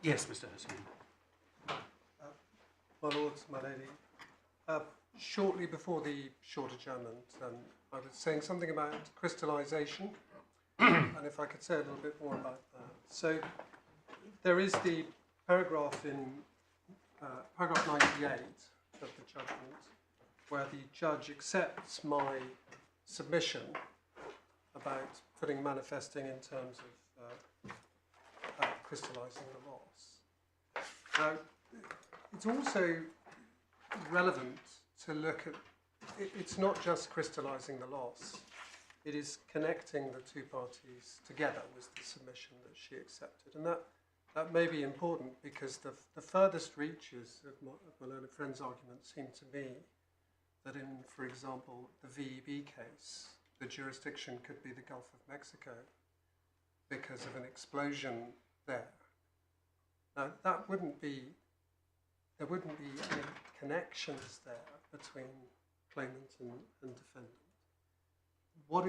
Yes, Mr. Hussain. My lords, my lady, shortly before the short adjournment, I was saying something about crystallisation, and if I could say a little bit more about that. So there is the paragraph in paragraph 98 of the judgment where the judge accepts my submission about putting manifesting in terms of crystallising the loss. Now, it's also relevant to look at, it's not just crystallising the loss, it is connecting the two parties together was the submission that she accepted. And that may be important because the furthest reaches of my learned friend's argument seem to me that in, for example, the VEB case, the jurisdiction could be the Gulf of Mexico because of an explosion there. Now, there wouldn't be any connections there between claimant and defendant. What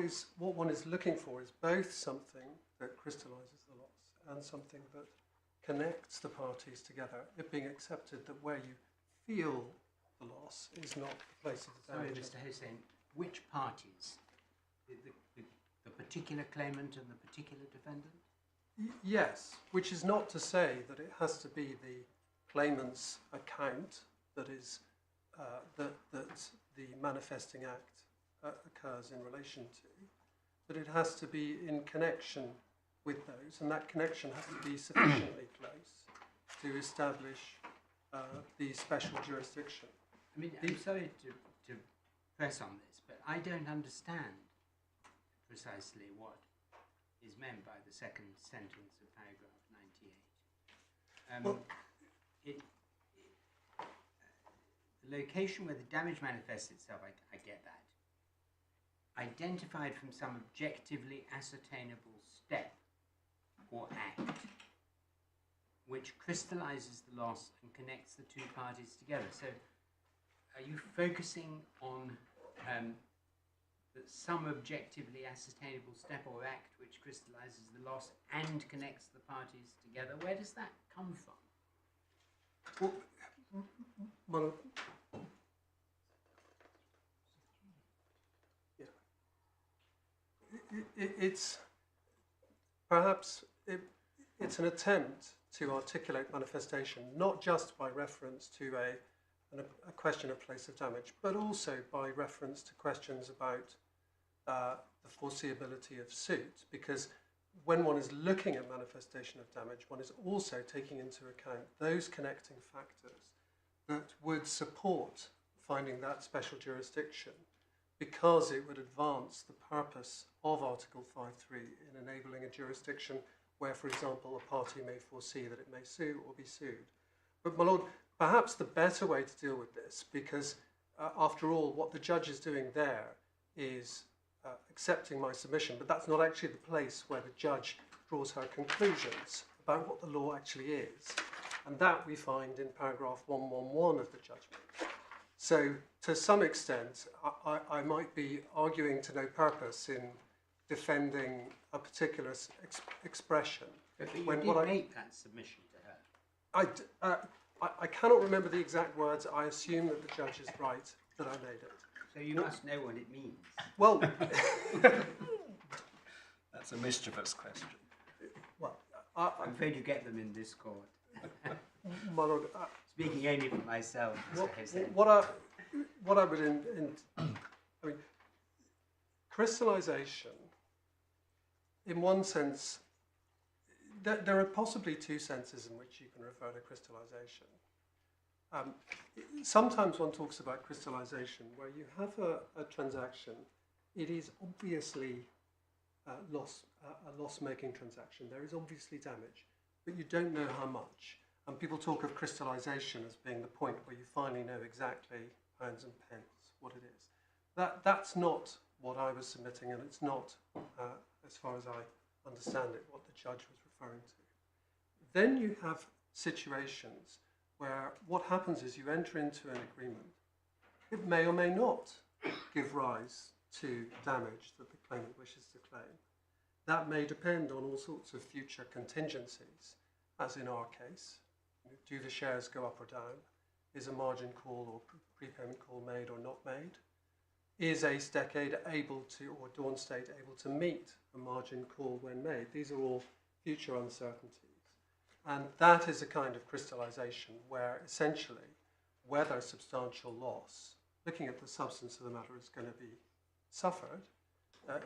one is looking for is both something that crystallises the loss and something that connects the parties together, it being accepted that where you feel the loss is not the place of the damage. Sorry, Mr. Hussain, which parties? The particular claimant and the particular defendant? Yes, which is not to say that it has to be the claimant's account that is that the manifesting act occurs in relation to, but it has to be in connection with those, and that connection has to be sufficiently close to establish the special jurisdiction. I mean, I'm sorry to press on this, but I don't understand precisely what is meant by the second sentence of paragraph 98. The location where the damage manifests itself, I get that. Identified from some objectively ascertainable step or act which crystallizes the loss and connects the two parties together. So are you focusing on some objectively ascertainable step or act which crystallizes the loss and connects the parties together? Where does that come from? Well, it's perhaps it's an attempt to articulate manifestation, not just by reference to a question of place of damage, but also by reference to questions about the foreseeability of suit, because when one is looking at manifestation of damage, one is also taking into account those connecting factors that would support finding that special jurisdiction, because it would advance the purpose of Article 5.3 in enabling a jurisdiction where, for example, a party may foresee that it may sue or be sued. But, my lord, perhaps the better way to deal with this, because after all, what the judge is doing there is accepting my submission, but that's not actually the place where the judge draws her conclusions about what the law actually is. And that we find in paragraph 111 of the judgment. So, to some extent, I might be arguing to no purpose in defending a particular expression. But you did make that submission to her. I cannot remember the exact words. I assume that the judge is right that I made it. So you must know what it means. Well, That's a mischievous question. well, I'm afraid you get them in this court. my lord, Speaking only for myself, Mr. Hussain. what I would I mean, crystallization, in one sense, there are possibly two senses in which you can refer to crystallization. Sometimes one talks about crystallization where you have a transaction, it is obviously a loss-making transaction. There is obviously damage, but you don't know how much. And people talk of crystallization as being the point where you finally know exactly, pounds and pence, what it is. That's not what I was submitting, and it's not, as far as I understand it, what the judge was referring to. Then you have situations where what happens is you enter into an agreement. It may or may not give rise to damage that the claimant wishes to claim. That may depend on all sorts of future contingencies. as in our case. Do the shares go up or down? Is a margin call or prepayment call made or not made? Is Ace Decade able to, or Dawn State able to meet a margin call when made? These are all future uncertainties. And that is a kind of crystallization where essentially whether substantial loss, looking at the substance of the matter, is going to be suffered,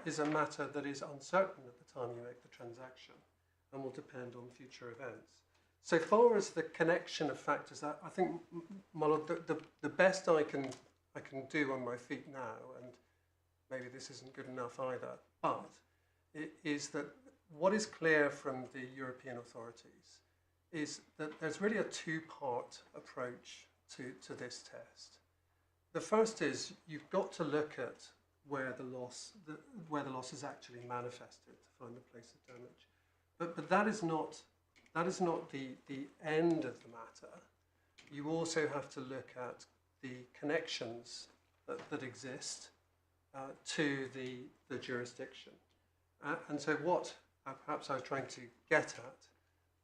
is a matter that is uncertain at the time you make the transaction and will depend on future events. So far as the connection of factors, I think, my lord, the best I can do on my feet now, and maybe this isn't good enough either, but it is that what is clear from the European authorities is that there's really a two-part approach to this test. The first is you've got to look at where the loss is actually manifested to find the place of damage, but that is not the end of the matter. You also have to look at the connections that exist to the jurisdiction. And so what perhaps I was trying to get at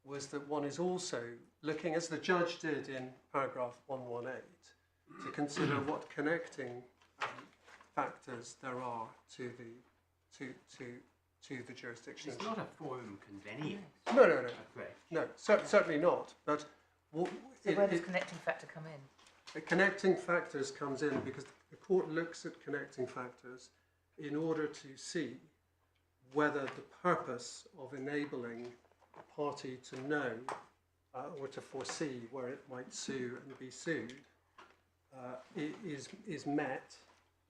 was that one is also looking, as the judge did in paragraph 118, to consider what connecting factors there are to the jurisdiction. It's not a forum convenience. No, certainly not. But So where does connecting factor come in? the connecting factors comes in because the court looks at connecting factors in order to see whether the purpose of enabling a party to know or to foresee where it might sue and be sued is met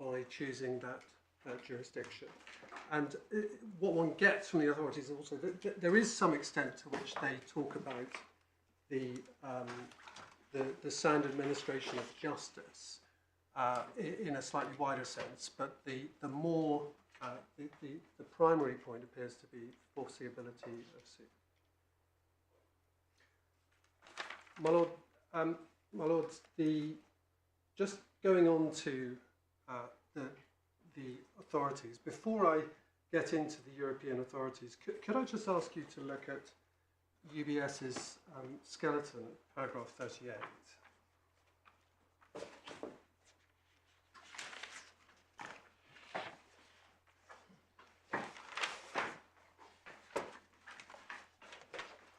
by choosing that jurisdiction. And what one gets from the authorities is also that there is some extent to which they talk about the sound administration of justice in a slightly wider sense, but the primary point appears to be foreseeability of suit. My Lord, just going on to the authorities, before I get into the European authorities, could I just ask you to look at UBS's skeleton, paragraph 38.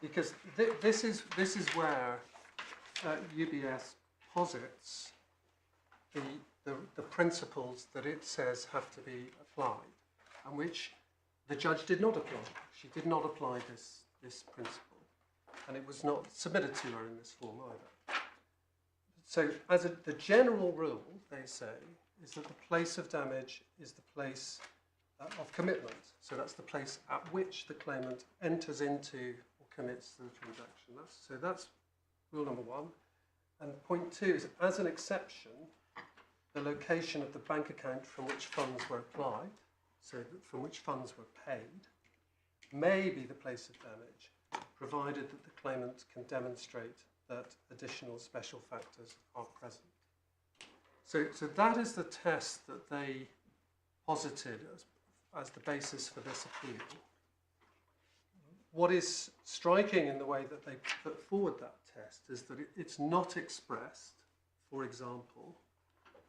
Because this is where UBS posits the principles that it says have to be applied, and which the judge did not apply. She did not apply this principle, and it was not submitted to her in this form either. So the general rule, they say, is that the place of damage is the place of commitment. So that's the place at which the claimant enters into or commits to the transaction. That's rule number one. And point two is, as an exception, the location of the bank account from which funds were applied, so from which funds were paid, may be the place of damage, provided that the claimant can demonstrate that additional special factors are present. So that is the test that they posited as the basis for this appeal. What is striking in the way that they put forward that test is that it's not expressed, for example,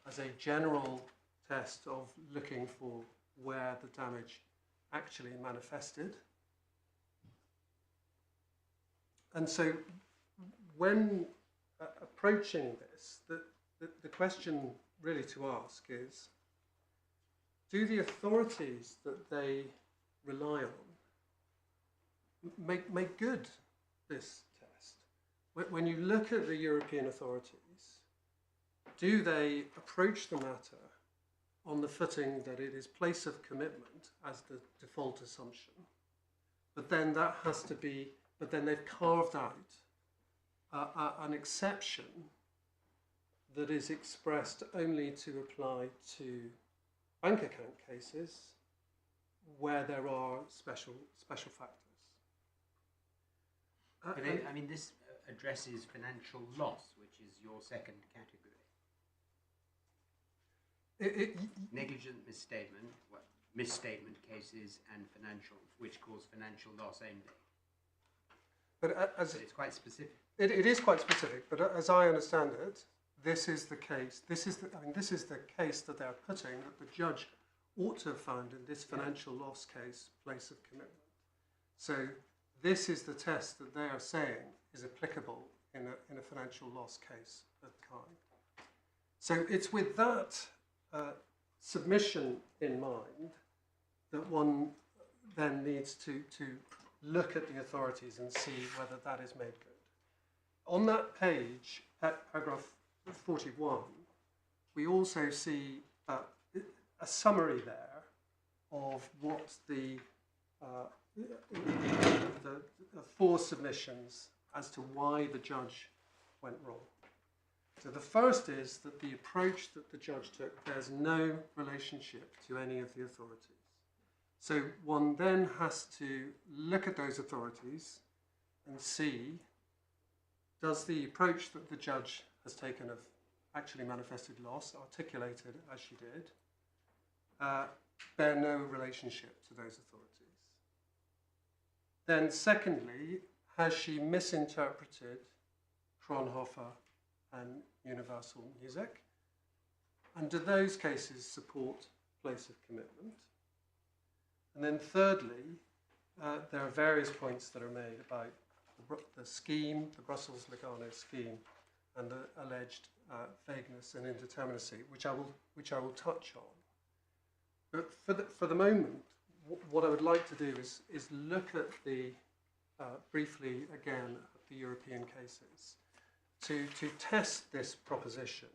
as a general test of looking for where the damage actually manifested. And so when approaching this, the question really to ask is, do the authorities that they rely on make good this test? When you look at the European authorities, do they approach the matter on the footing that it is place of commitment as the default assumption, but then that has to be, but then they've carved out an exception that is expressed only to apply to bank account cases where there are special factors. But I mean, this addresses financial loss, which is your second category. Negligent misstatement cases and financial, which cause financial loss only. But as But it's quite specific. it is quite specific, but as I understand it, this is the case. This is the case that they're putting, that the judge ought to have found in this financial loss case place of commitment. So this is the test that they are saying is applicable in a financial loss case of the kind. So it's with that submission in mind that one then needs to look at the authorities and see whether that is made good. On that page, at paragraph 41, we also see a summary there of what the four submissions as to why the judge went wrong. So the first is that the approach that the judge took bears no relationship to any of the authorities. So one then has to look at those authorities and see, does the approach that the judge has taken of actually manifested loss, articulated as she did, bear no relationship to those authorities? Then secondly, has she misinterpreted Fraunhofer and Universal Music? And do those cases support place of commitment? And then thirdly, there are various points that are made about the scheme, the Brussels-Lugano scheme, and the alleged vagueness and indeterminacy, which I will touch on. But for the moment, what I would like to do is look at briefly again at the European cases to test this proposition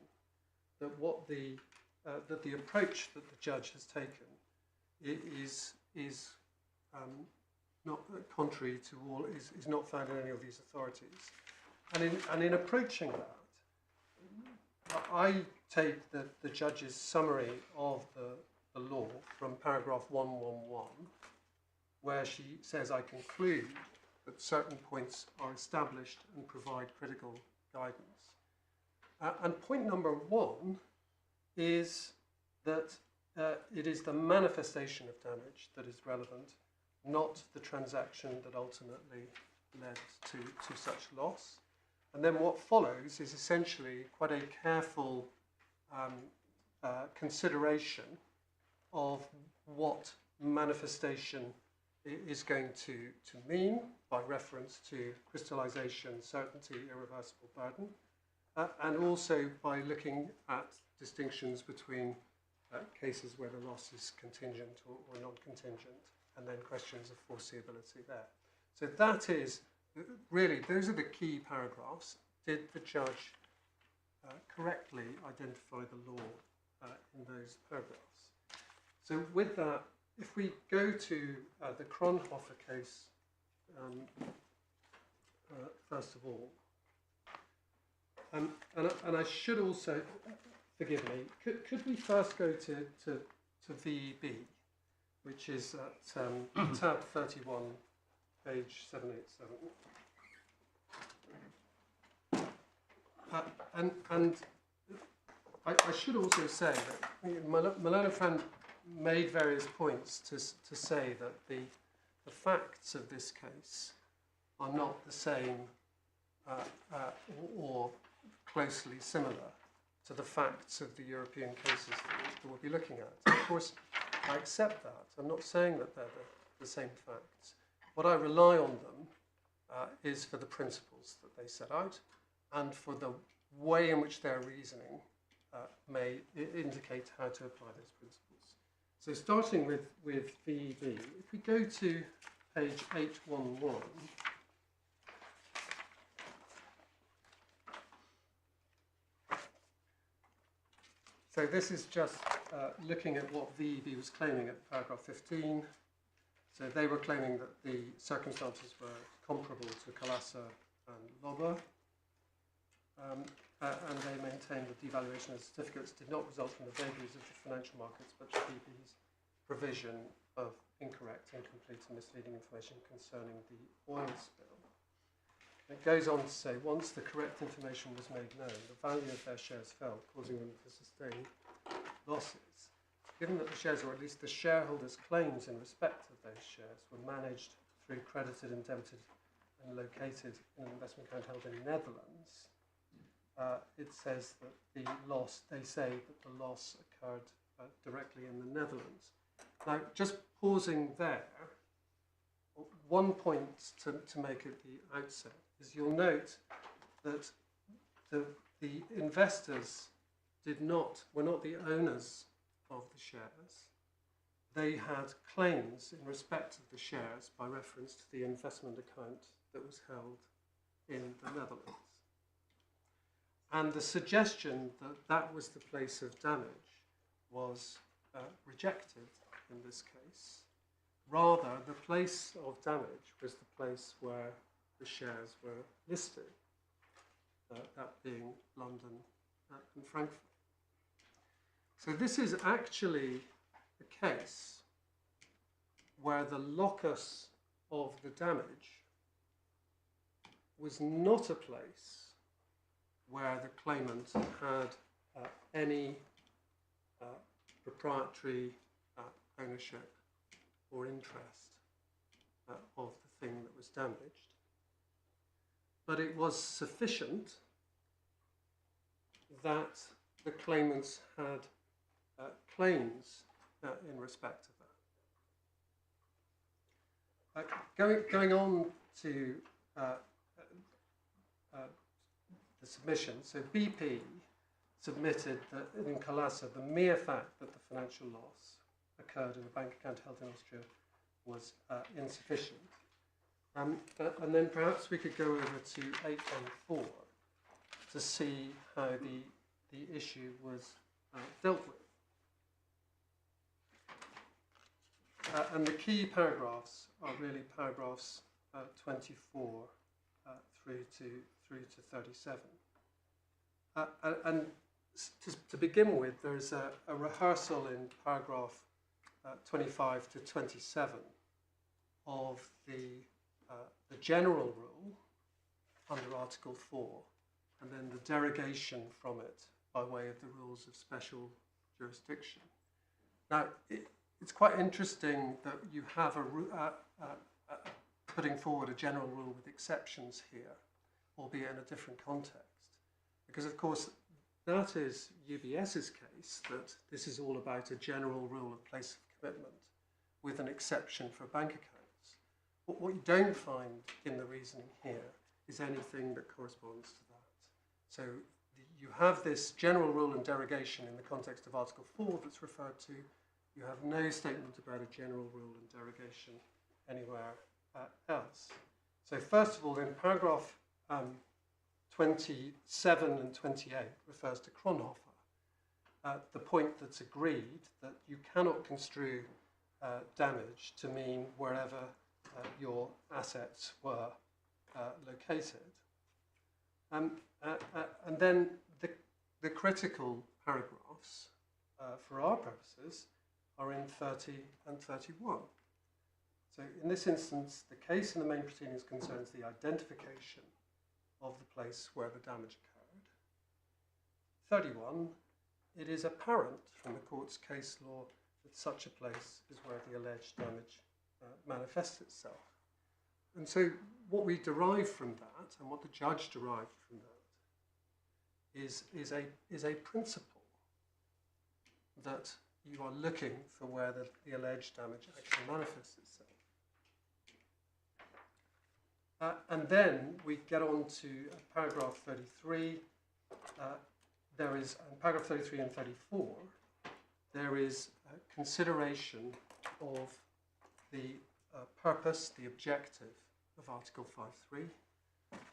that that the approach that the judge has taken is not contrary to all, is not found in any of these authorities. And in approaching that, I take the judge's summary of the law from paragraph 111, where she says, I conclude that certain points are established and provide critical guidance. And point number one is that it is the manifestation of damage that is relevant, not the transaction that ultimately led to such loss. And then what follows is essentially quite a careful consideration of what manifestation is going to mean by reference to crystallization, certainty, irreversible burden, and also by looking at distinctions between cases where the loss is contingent or non-contingent, and then questions of foreseeability there. So that is really, those are the key paragraphs. Did the judge correctly identify the law in those paragraphs? So with that, if we go to the Fraunhofer case, first of all, and I should also, forgive me, could we first go to VEB, which is at tab 31, page 787. And I should also say that Milena Friend made various points to say that the facts of this case are not the same or closely similar to the facts of the European cases that we'll be looking at. Of course, I accept that. I'm not saying that they're the same facts. What I rely on them is for the principles that they set out and for the way in which their reasoning may indicate how to apply those principles. So starting with VEB, if we go to page 811, so this is just looking at what VEB was claiming at paragraph 15. So they were claiming that the circumstances were comparable to Kalasa and Loba, and they maintained that devaluation of certificates did not result from the vagaries of the financial markets, but VEB's provision of incorrect, incomplete and misleading information concerning the oil spill. It goes on to say, once the correct information was made known, the value of their shares fell, causing them to sustain losses. Given that the shares, or at least the shareholders' claims in respect of those shares, were managed through credited and debited and located in an investment account held in the Netherlands, it says that they say that the loss occurred directly in the Netherlands. Now, just pausing there, one point to make at the outset is you'll note that the investors were not the owners of the shares. They had claims in respect of the shares by reference to the investment account that was held in the Netherlands. And the suggestion that that was the place of damage was rejected in this case. Rather, the place of damage was the place where the shares were listed, that being London and Frankfurt. So this is actually a case where the locus of the damage was not a place where the claimant had any proprietary ownership or interest of the thing that was damaged, but it was sufficient that the claimants had claims in respect of that. Going on to the submission, so BP submitted that in Colassa the mere fact that the financial loss occurred in a bank account held in Austria was insufficient. And then perhaps we could go over to 814 to see how the issue was dealt with. And the key paragraphs are really paragraphs 24 through to 37. And to begin with, there's a rehearsal in paragraph 25 to 27 of the general rule under Article 4, and then the derogation from it by way of the rules of special jurisdiction. Now, it's quite interesting that you have putting forward a general rule with exceptions here, albeit in a different context, because of course that is UBS's case, that this is all about a general rule of place of commitment with an exception for bank accounts. But what you don't find in the reasoning here is anything that corresponds to that. So you have this general rule and derogation in the context of Article 4 that's referred to. You have no statement about a general rule and derogation anywhere else. So first of all, in paragraph 27 and 28 refers to Kronhofer, the point that's agreed that you cannot construe damage to mean wherever your assets were located. And then the critical paragraphs for our purposes are in 30 and 31. So in this instance, the case in the main proceedings concerns the identification of the place where the damage occurred. 31, it is apparent from the court's case law that such a place is where the alleged damage manifests itself. And so what we derive from that, and what the judge derived from that, is a principle that you are looking for where the alleged damage actually manifests itself. And then we get on to paragraph 33. There is, in paragraph 33 and 34, there is a consideration of the purpose, the objective of Article 5.3,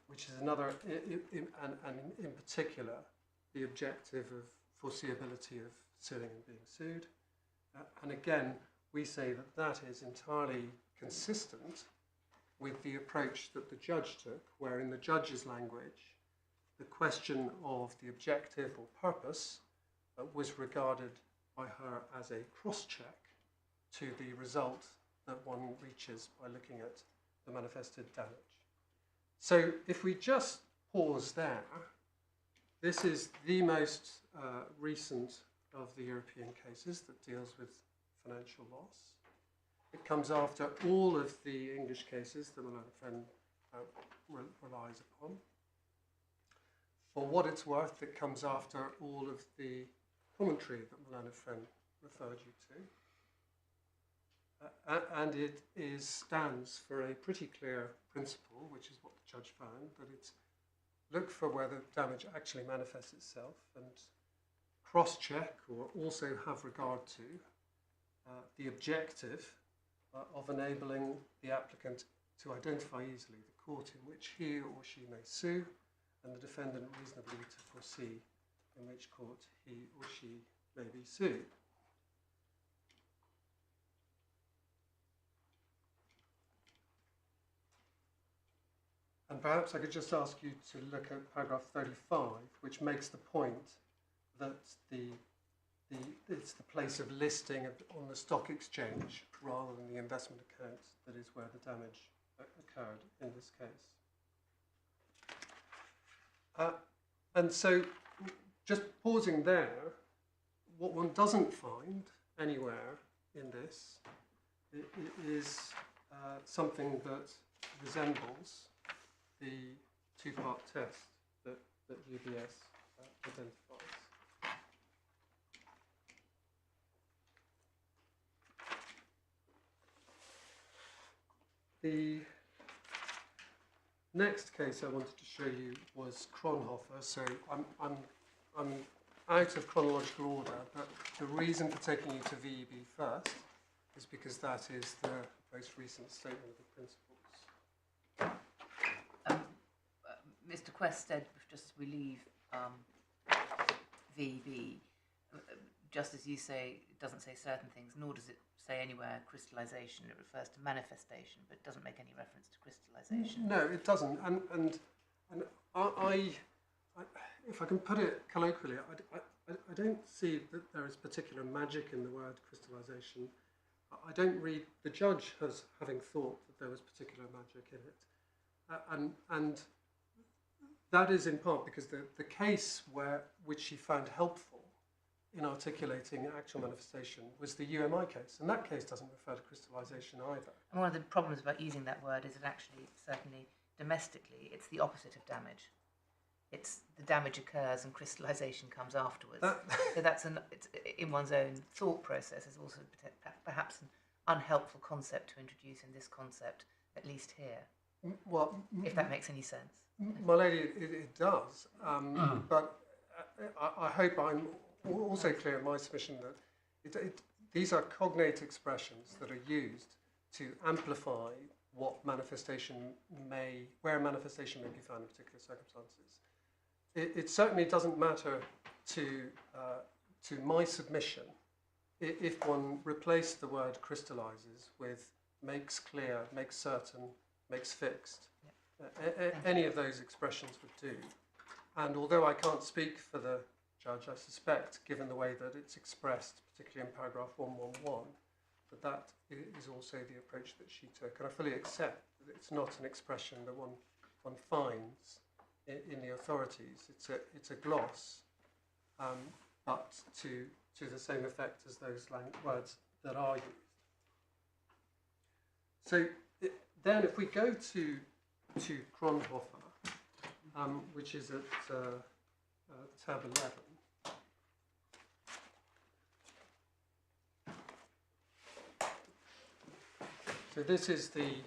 which is another, and in particular, the objective of foreseeability of suing and being sued. And again, we say that that is entirely consistent with the approach that the judge took, where in the judge's language, the question of the objective or purpose was regarded by her as a cross-check to the result that one reaches by looking at the manifested damage. So if we just pause there, this is the most recent of the European cases that deals with financial loss. It comes after all of the English cases that my friend relies upon. For what it's worth, it comes after all of the commentary that my learned friend referred you to. And it stands for a pretty clear principle, which is what the judge found, that it's look for where the damage actually manifests itself and cross-check or also have regard to the objective of enabling the applicant to identify easily the court in which he or she may sue and the defendant reasonably to foresee in which court he or she may be sued. And perhaps I could just ask you to look at paragraph 35, which makes the point that it's the place of listing on the stock exchange rather than the investment account that is where the damage occurred in this case. And so, just pausing there, what one doesn't find anywhere in this is something that resembles the two-part test that UBS identifies. The next case I wanted to show you was Kronhofer. So I'm out of chronological order, but the reason for taking you to VEB first is because that is the most recent statement of the principles. Mr. Quest said, just as we leave VEB, just as you say, it doesn't say certain things, nor does it say anywhere crystallization. It refers to manifestation, but it doesn't make any reference to crystallization. No, it doesn't. And I if I can put it colloquially, I don't see that there is particular magic in the word crystallization. I don't read the judge as having thought that there was particular magic in it. And that is in part because the case which she found helpful in articulating actual manifestation was the UMI case, and that case doesn't refer to crystallization either. And one of the problems about using that word is that actually, certainly domestically, it's the opposite of damage. It's the damage occurs and crystallization comes afterwards. So that's it's in one's own thought process is also perhaps an unhelpful concept to introduce in this concept, at least here. Well, if that makes any sense. My lady, it does. But I hope I'm also clear in my submission that these are cognate expressions that are used to amplify where manifestation may be found in particular circumstances. It certainly doesn't matter to my submission if one replaced the word crystallizes with makes clear, makes certain, makes fixed. Any of those expressions would do. And although I can't speak for the judge, I suspect, given the way that it's expressed, particularly in paragraph 111, that is also the approach that she took. And I fully accept that it's not an expression that one finds in the authorities. It's a gloss, but to the same effect as those words that are used. So then if we go to Kronhofer, which is at tab 11. So this is the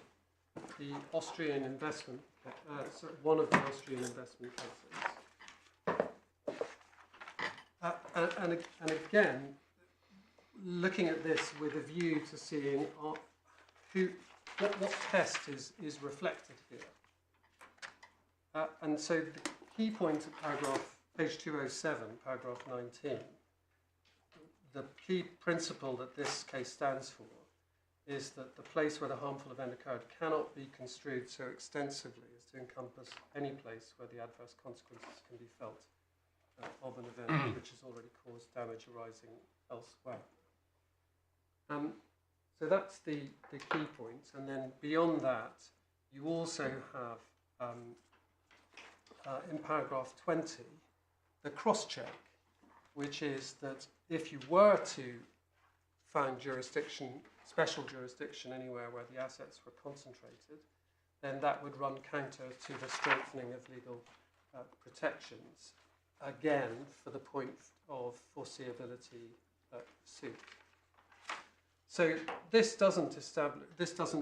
Austrian investment, one of the Austrian investment cases. And again, looking at this with a view to seeing what test is reflected here. And so the key point at page 207, paragraph 19, the key principle that this case stands for is that the place where the harmful event occurred cannot be construed so extensively as to encompass any place where the adverse consequences can be felt of an event which has already caused damage arising elsewhere. So that's the key point. And then beyond that, you also have in paragraph 20, the cross-check, which is that if you were to find jurisdiction, special jurisdiction anywhere where the assets were concentrated, then that would run counter to the strengthening of legal protections, again for the point of foreseeability suit. So this doesn't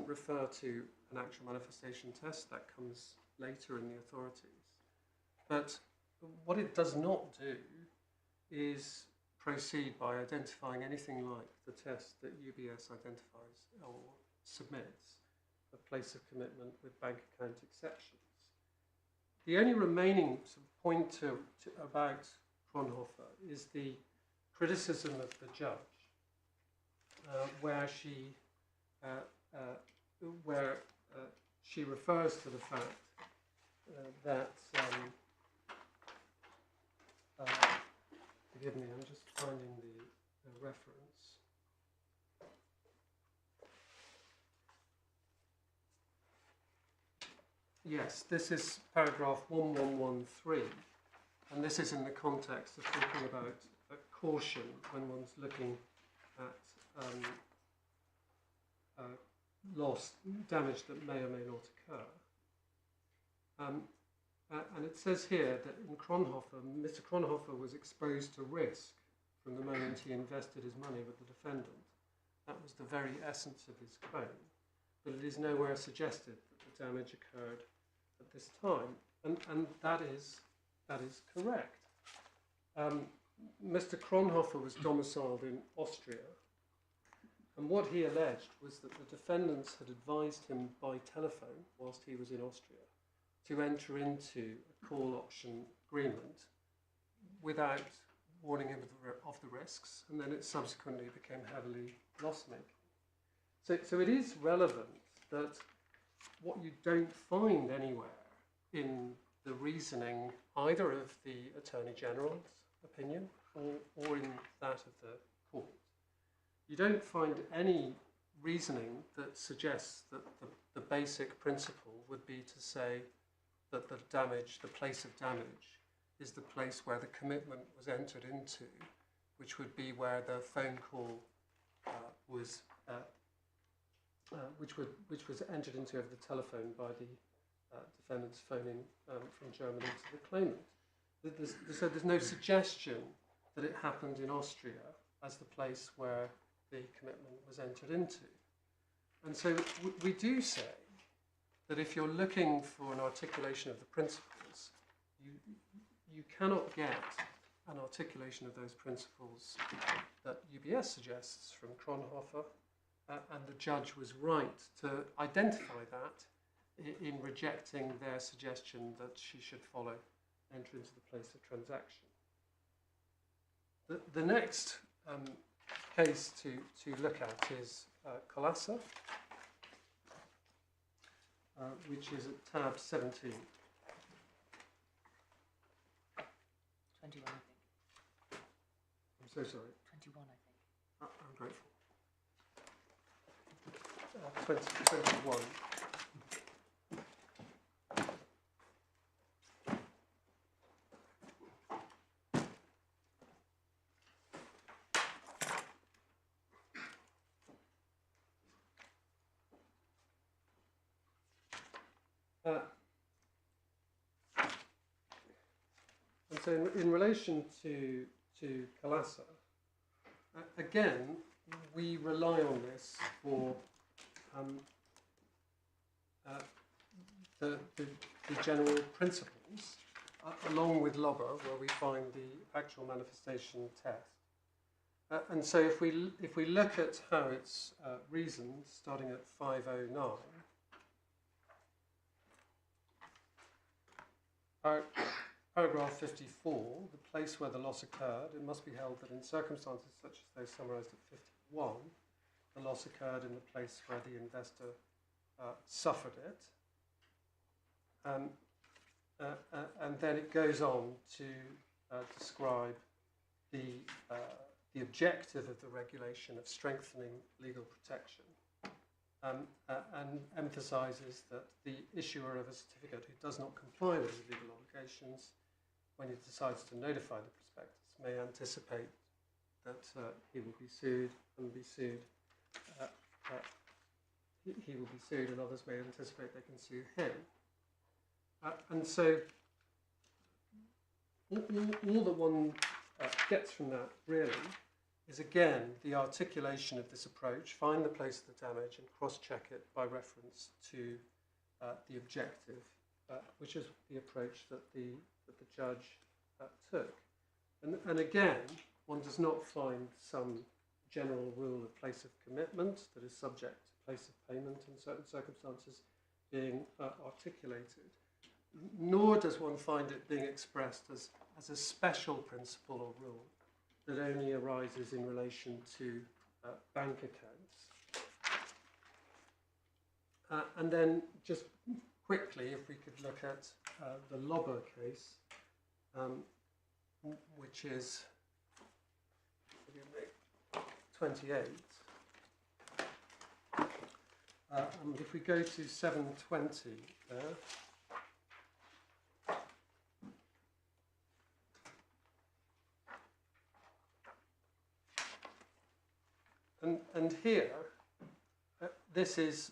refer to an actual manifestation test. That comes later in the authorities. But what it does not do is proceed by identifying anything like the test that UBS identifies or submits, a place of commitment with bank account exceptions. The only remaining sort of point about Fraunhofer is the criticism of the judge, where she refers to the fact that forgive me, I'm just finding the reference. Yes, this is paragraph 1113, and this is in the context of talking about caution when one's looking at loss, damage that may or may not occur. And it says here that in Fraunhofer, Mr. Fraunhofer was exposed to risk from the moment he invested his money with the defendant. That was the very essence of his claim. But it is nowhere suggested that the damage occurred at this time. And that is correct. Mr. Fraunhofer was domiciled in Austria. And what he alleged was that the defendants had advised him by telephone, whilst he was in Austria, to enter into a call option agreement without warning him of the risks, and then it subsequently became heavily loss-making. So it is relevant that what you don't find anywhere in the reasoning either of the Attorney General's opinion or in that of the court, you don't find any reasoning that suggests that the basic principle would be to say that the damage, the place of damage, is the place where the commitment was entered into, which would be where the phone call was entered into over the telephone by the defendants phoning from Germany to the claimant. So there's no suggestion that it happened in Austria as the place where the commitment was entered into. And so we do say that if you're looking for an articulation of the principles, you cannot get an articulation of those principles that UBS suggests from Fraunhofer, and the judge was right to identify that in rejecting their suggestion that she should enter into the place of transaction. The next case to look at is Colassa, which is at tab 17. 21, I think. I'm so sorry. 21, I think. I'm grateful. 21. And so in relation to Colassa, again, we rely on this for the general principles, along with Lobber, where we find the actual manifestation test. And so if we look at how it's reasoned, starting at 509, paragraph 54, the place where the loss occurred, it must be held that in circumstances such as those summarised at 51, the loss occurred in the place where the investor suffered it. And then it goes on to describe the objective of the regulation of strengthening legal protection, and emphasises that the issuer of a certificate who does not comply with his legal obligations when he decides to notify the prospectus may anticipate that he will be sued and be sued. he will be sued, and others may anticipate they can sue him. And so all that one gets from that really is, again, the articulation of this approach: find the place of the damage and cross-check it by reference to the objective, which is the approach that the judge took. And again, one does not find some general rule of place of commitment that is subject to place of payment in certain circumstances being articulated, nor does one find it being expressed as a special principle or rule that only arises in relation to bank accounts. And then just quickly, if we could look at the Lobber case, which is 28. And if we go to 720 there, and here, this is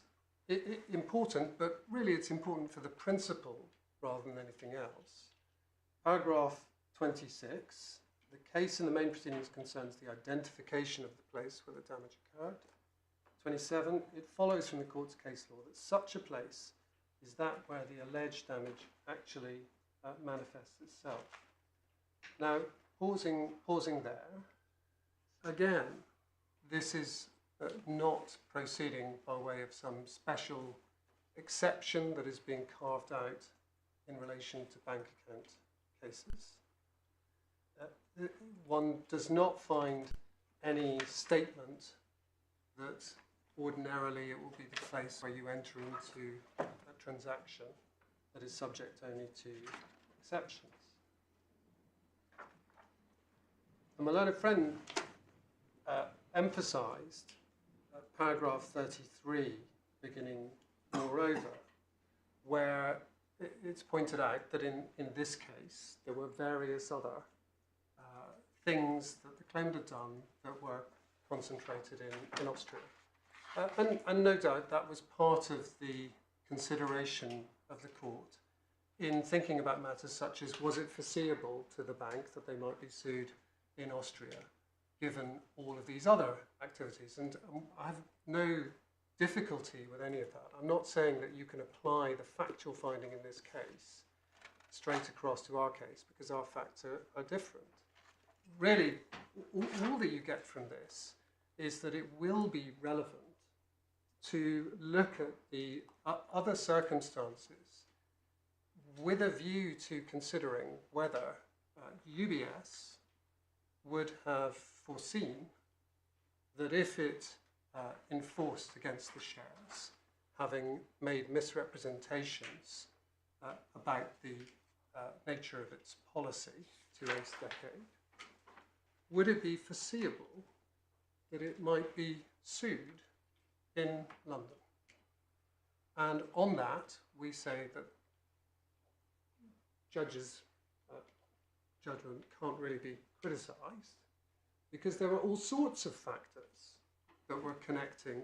important, but really it's important for the principle rather than anything else. Paragraph 26, the case in the main proceedings concerns the identification of the place where the damage occurred. 27, it follows from the court's case law that such a place is that where the alleged damage actually manifests itself. Now, pausing there, again, this is not proceeding by way of some special exception that is being carved out in relation to bank account cases. One does not find any statement that ordinarily it will be the place where you enter into a transaction that is subject only to exceptions. And my learned friend emphasised paragraph 33, beginning moreover, where it's pointed out that in this case there were various other things that the claimant had done that were concentrated in Austria. And no doubt that was part of the consideration of the court in thinking about matters such as, was it foreseeable to the bank that they might be sued in Austria, given all of these other activities? And I have no difficulty with any of that. I'm not saying that you can apply the factual finding in this case straight across to our case, because our facts are different. Really, all that you get from this is that it will be relevant to look at the other circumstances with a view to considering whether UBS would have foreseen that if it enforced against the shares, having made misrepresentations about the nature of its policy to Ace Decade, would it be foreseeable that it might be sued in London? And on that, we say that judges' judgment can't really be criticised, because there were all sorts of factors that were connecting,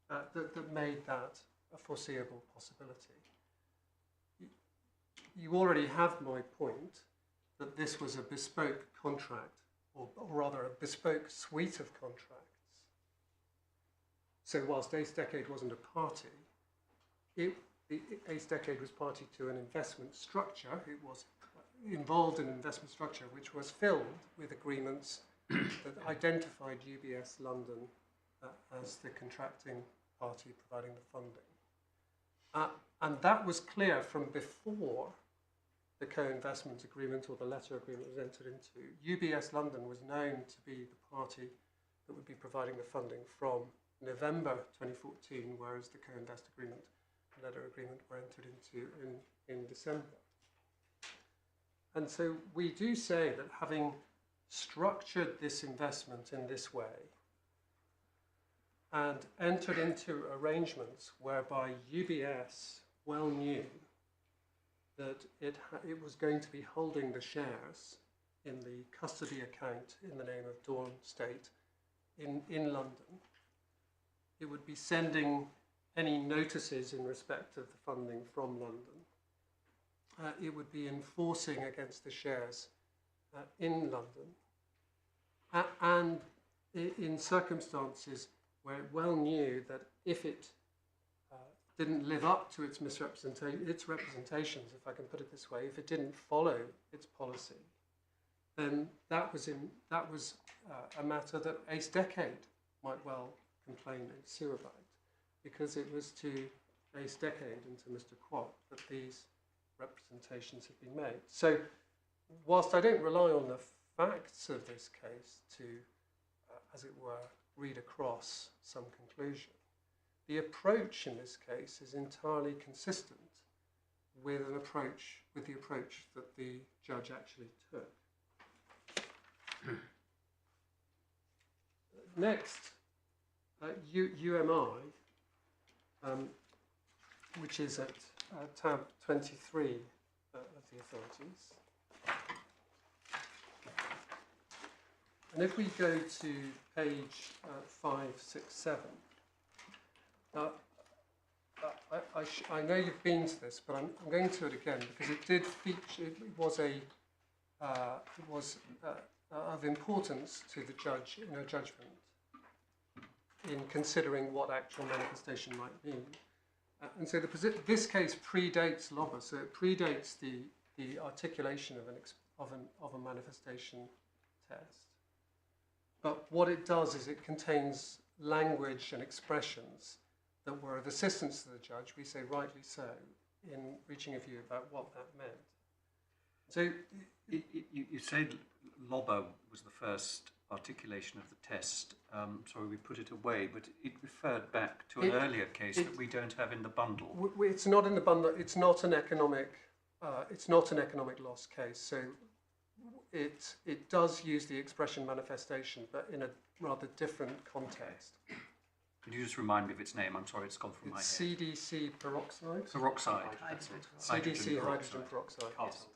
that made that a foreseeable possibility. You already have my point that this was a bespoke contract, or rather a bespoke suite of contracts. So whilst Ace Decade wasn't a party, Ace Decade was party to an investment structure. It was involved in an investment structure which was filled with agreements that identified UBS London as the contracting party providing the funding. And that was clear from before the co-investment agreement or the letter agreement was entered into. UBS London was known to be the party that would be providing the funding from November 2014, whereas the co-invest agreement and letter agreement were entered into in December. And so we do say that having structured this investment in this way and entered into arrangements whereby UBS well knew that it was going to be holding the shares in the custody account in the name of Dawn State in London, it would be sending any notices in respect of the funding from London. It would be enforcing against the shares in London, and in circumstances where it well knew that if it didn't live up to its representations, if I can put it this way, if it didn't follow its policy, then that was a matter that Ace Decade might well complain and sue about, because it was to Ace Decade and to Mr. Quat that these representations have been made. So, whilst I don't rely on the facts of this case to, as it were, read across some conclusion, the approach in this case is entirely consistent with the approach that the judge actually took. Next, UMI, which is at tab 23 of the authorities. And if we go to page 567, I know you've been to this, but I'm going to it again because it did feature. It was of importance to the judge in her judgment in considering what actual manifestation might mean. And so this case predates LOBA, so it predates the articulation of a manifestation test. But what it does is it contains language and expressions that were of assistance to the judge, we say rightly so, in reaching a view about what that meant. So you said LOBA was the first articulation of the test. Sorry, we put it away, but it referred back to an earlier case that we don't have in the bundle. It's not in the bundle. It's not an economic. It's not an economic loss case. So it does use the expression manifestation, but in a rather different context. Could you just remind me of its name? I'm sorry, it's gone from my head. CDC peroxide. Peroxide. That's it. CDC hydrogen peroxide. Yes.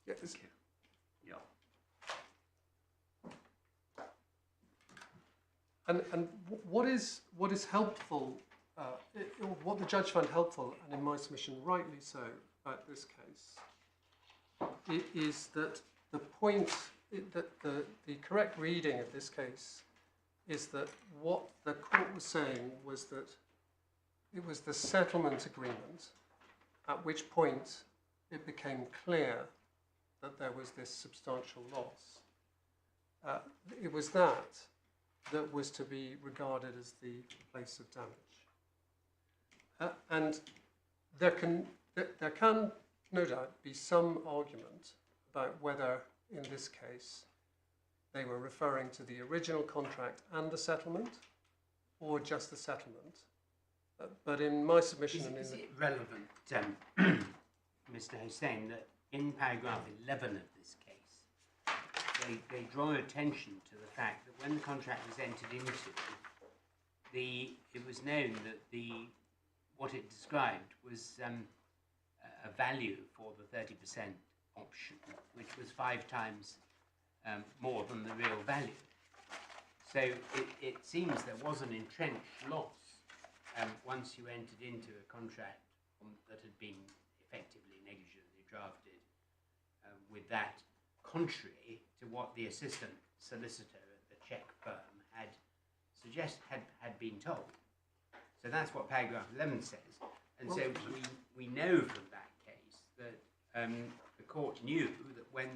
Yes. Thank you. Yeah. And what is helpful, what the judge found helpful, and in my submission rightly so, about this case, is that the point, that the correct reading of this case is that what the court was saying was that it was the settlement agreement at which point it became clear that there was this substantial loss. It was that was to be regarded as the place of damage. And there can no doubt be some argument about whether in this case they were referring to the original contract and the settlement, or just the settlement. But in my submission Is it relevant, Mr. Hussain, that in paragraph 11 of this case, they draw attention to the fact that when the contract was entered into, it was known that what it described was a value for the 30% option, which was 5 times more than the real value. So it seems there was an entrenched loss once you entered into a contract that had been effectively negligently drafted with that contrary to what the assistant solicitor at the Czech firm had been told. So that's what paragraph 11 says. And so we know from that case that the court knew that when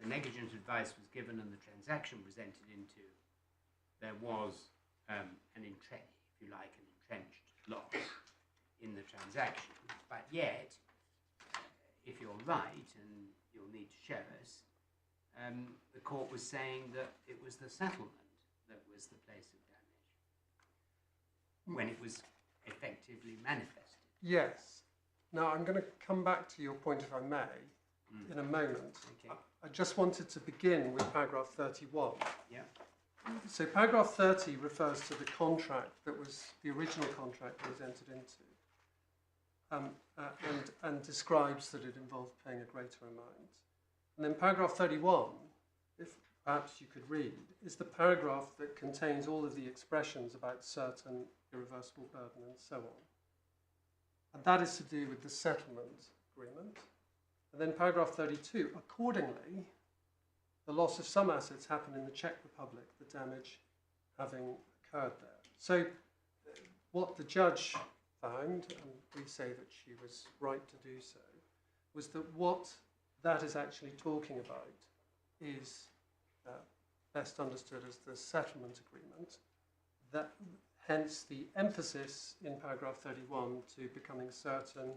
the negligent advice was given and the transaction was entered into, there was an entrenched loss in the transaction. But yet, if you're right, and you'll need to show us, the court was saying that it was the settlement that was the place of damage when it was effectively manifested. Yes. Now I'm going to come back to your point, if I may, in a moment. Okay. I just wanted to begin with paragraph 31. Yeah. So paragraph 30 refers to the contract that was the original contract that was entered into, and describes that it involved paying a greater amount. And then paragraph 31, if perhaps you could read is the paragraph that contains all of the expressions about certain irreversible burden and so on. And that is to do with the settlement agreement. And then paragraph 32, accordingly, the loss of some assets happened in the Czech Republic, the damage having occurred there. So what the judge found, and we say that she was right to do so, was that what that is actually talking about is best understood as the settlement agreement, that hence the emphasis in paragraph 31 to becoming certain,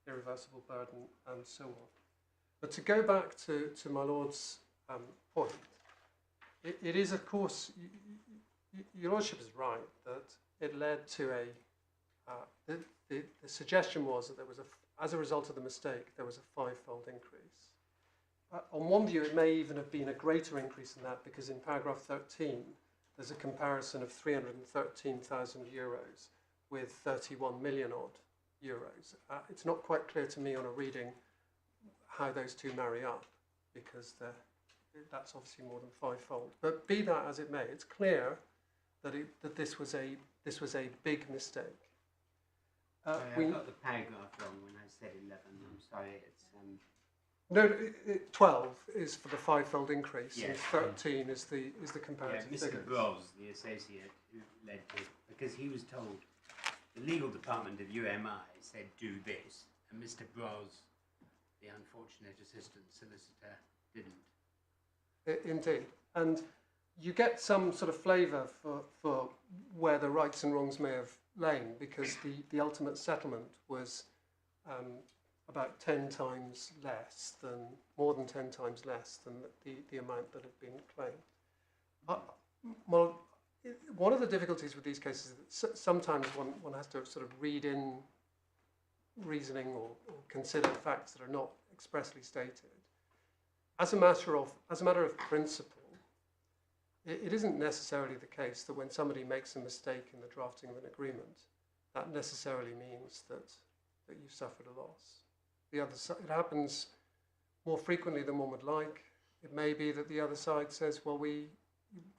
irreversible burden, and so on. But to go back to my Lord's point, it is, of course, your Lordship is right that it led to the suggestion was that there was as a result of the mistake, there was a 5-fold increase. On one view, it may even have been a greater increase than that, because in paragraph 13, there's a comparison of 313,000 euros with 31 million odd euros. It's not quite clear to me on a reading how those two marry up, because that's obviously more than 5-fold. But be that as it may, it's clear that this was a big mistake. Sorry, I got the paragraph wrong when I said 11. I'm sorry, it's... No, 12 is for the 5-fold increase, Yes. and 13 is the comparative Mr. figures. Bros, the associate who led to, because he was told the legal department of UMI said do this, and Mr. Bros, the unfortunate assistant solicitor, didn't. Indeed, and you get some sort of flavour for where the rights and wrongs may have lain, because the ultimate settlement was about 10 times less than, more than 10 times less than the amount that had been claimed. Well, one of the difficulties with these cases is that sometimes one has to sort of read in reasoning or consider facts that are not expressly stated. As a matter of principle, it isn't necessarily the case that when somebody makes a mistake in the drafting of an agreement, that necessarily means that you've suffered a loss. The other side, it happens more frequently than one would like. It may be that the other side says, well, we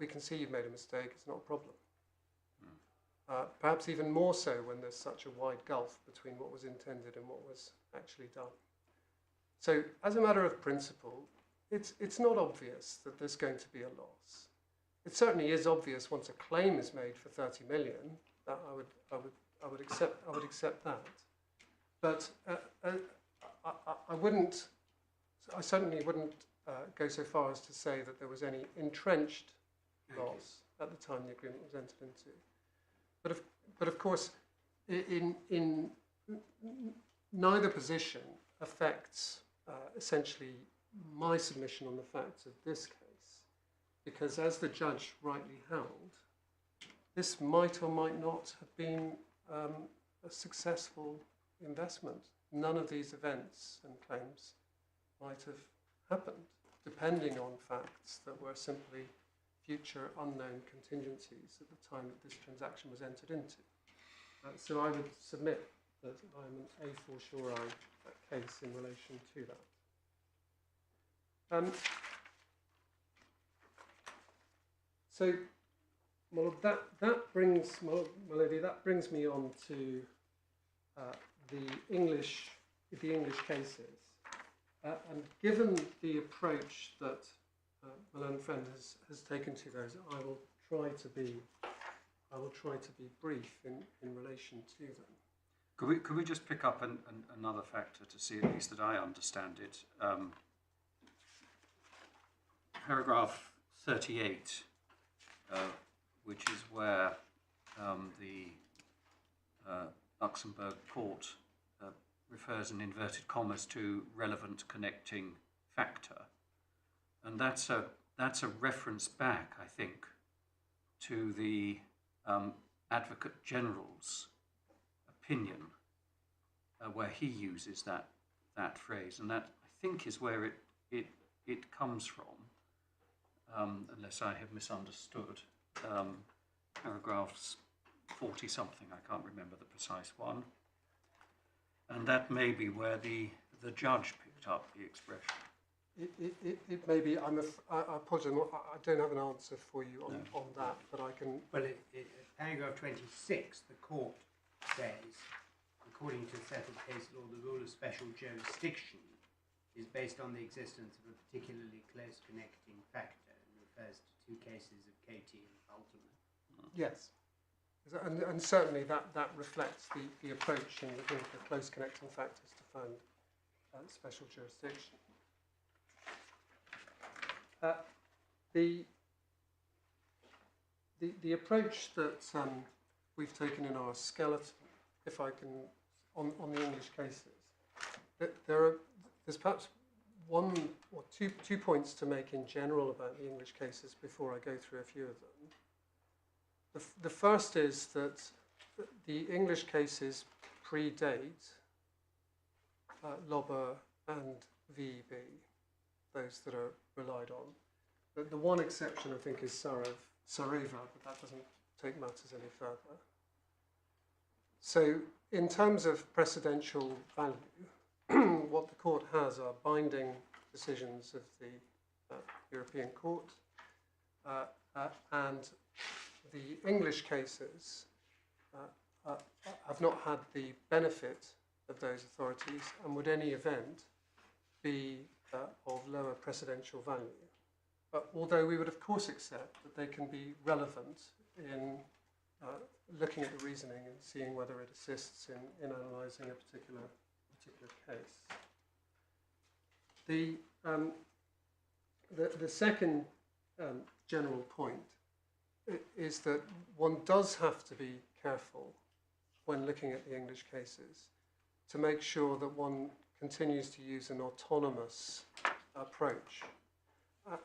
can see you've made a mistake, it's not a problem. Perhaps even more so when there's such a wide gulf between what was intended and what was actually done. So as a matter of principle, it's not obvious that there's going to be a loss. It certainly is obvious once a claim is made for 30 million. That I would accept that. But I certainly wouldn't go so far as to say that there was any entrenched loss at the time the agreement was entered into. But of course, in neither position affects essentially my submission on the facts of this case, because as the judge rightly held, this might or might not have been a successful investment. None of these events and claims might have happened, depending on facts that were simply future unknown contingencies at the time that this transaction was entered into. So I would submit that I'm an a fortiori case in relation to that. So, well, that brings, my lady, that brings me on to the English cases, and given the approach that my learned friend has taken to those, I will try to be brief in relation to them. Could we just pick up another factor to see at least that I understand it? Paragraph 38, which is where the Luxembourg court refers in inverted commas to relevant connecting factor, and that's a reference back, I think, to the Advocate General's opinion, where he uses that phrase, and that I think is where it comes from, unless I have misunderstood. Paragraphs 40 something, I can't remember the precise one, and that may be where the judge picked up the expression. it may be. I apologise. I don't have an answer for you on that, but I can. Well, paragraph 26, the court says, according to settled case law, the rule of special jurisdiction is based on the existence of a particularly close connecting factor and refers to two cases of Katie and Ultimate. Yes. And certainly that reflects the approach in looking for close connecting factors to find special jurisdiction. The approach that we've taken in our skeleton, if I can, on the English cases, there's perhaps one or two points to make in general about the English cases before I go through a few of them. The first is that the English cases predate Lobber and VEB, those that are relied on. The one exception, I think, is Sareva, but that doesn't take matters any further. So, in terms of precedential value, what the court has are binding decisions of the European Court, and the English cases have not had the benefit of those authorities and would any event be of lower precedential value. Although we would of course accept that they can be relevant in looking at the reasoning and seeing whether it assists in analysing a particular case. The second general point is that one does have to be careful when looking at the English cases to make sure that one continues to use an autonomous approach.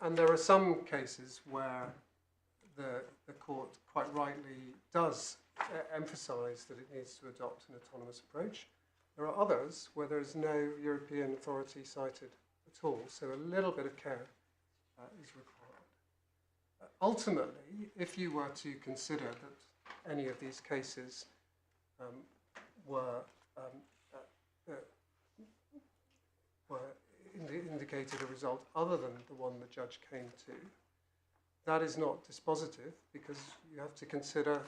And there are some cases where the court quite rightly does emphasise that it needs to adopt an autonomous approach. There are others where there is no European authority cited at all, so a little bit of care is required. Ultimately, if you were to consider that any of these cases indicated a result other than the one the judge came to, that is not dispositive, because you have to consider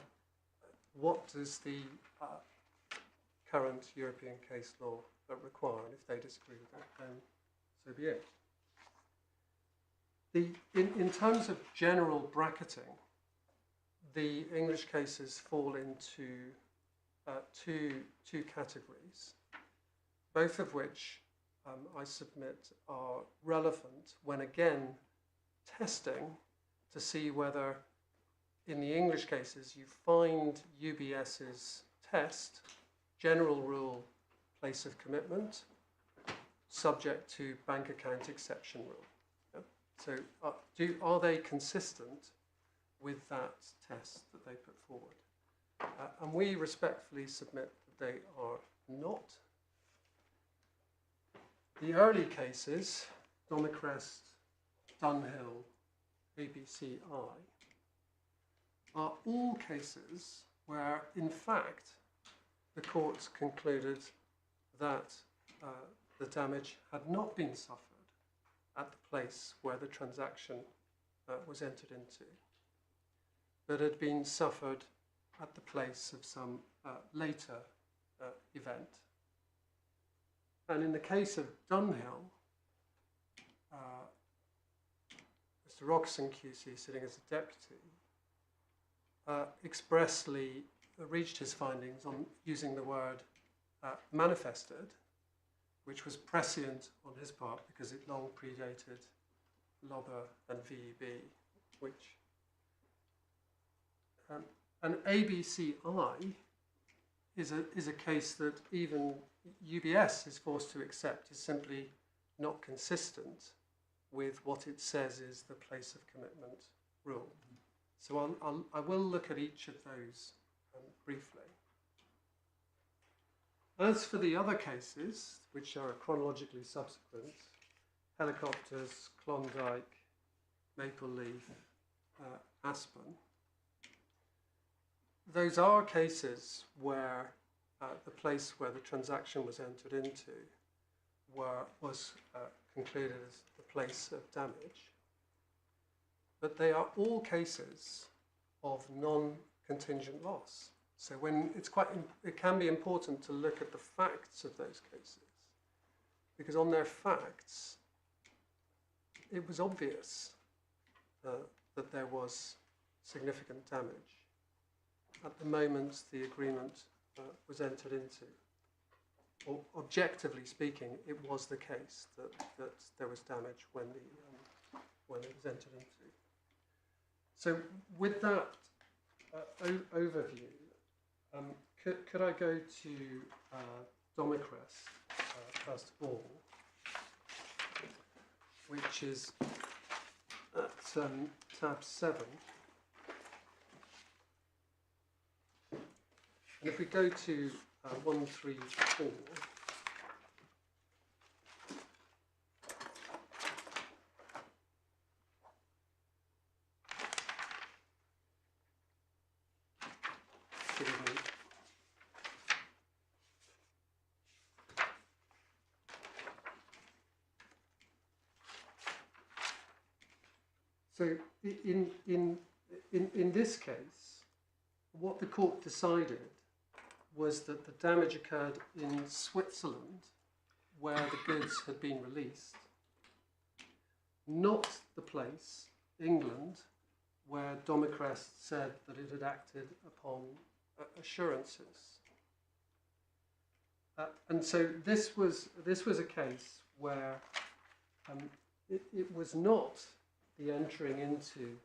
what does the current European case law require, and if they disagree with that, then so be it. In terms of general bracketing, the English cases fall into two categories, both of which I submit are relevant when again testing to see whether in the English cases you find UBS's test, general rule, place of commitment, subject to bank account exception rule. Yeah? So are they consistent with that test that they put forward? And we respectfully submit that they are not. The early cases, Donnercrest, Dunhill, ABCI, are all cases where, in fact, the courts concluded that the damage had not been suffered at the place where the transaction was entered into, but had been suffered at the place of some later event. And in the case of Dunhill, Mr. Roxon QC, sitting as a deputy, expressly reached his findings on using the word manifested, which was prescient on his part because it long predated Lobber and VEB, which an ABCI is a case that even UBS is forced to accept is simply not consistent with what it says is the place of commitment rule. So I will look at each of those briefly. As for the other cases, which are chronologically subsequent, Helicopters, Klondike, Maple Leaf, Aspen, those are cases where the place where the transaction was entered into was concluded as the place of damage. But they are all cases of non-contingent loss. So when it can be important to look at the facts of those cases, because on their facts, it was obvious that there was significant damage at the moment the agreement was entered into. Or objectively speaking, it was the case that there was damage when it was entered into. So with that overview, could I go to Domicrest first of all, which is at tab 7. And if we go to 134, so in this case, what the court decided was that the damage occurred in Switzerland, where the goods had been released, not the place, England, where Domicrest said that it had acted upon assurances. And so this was a case where it was not the entering into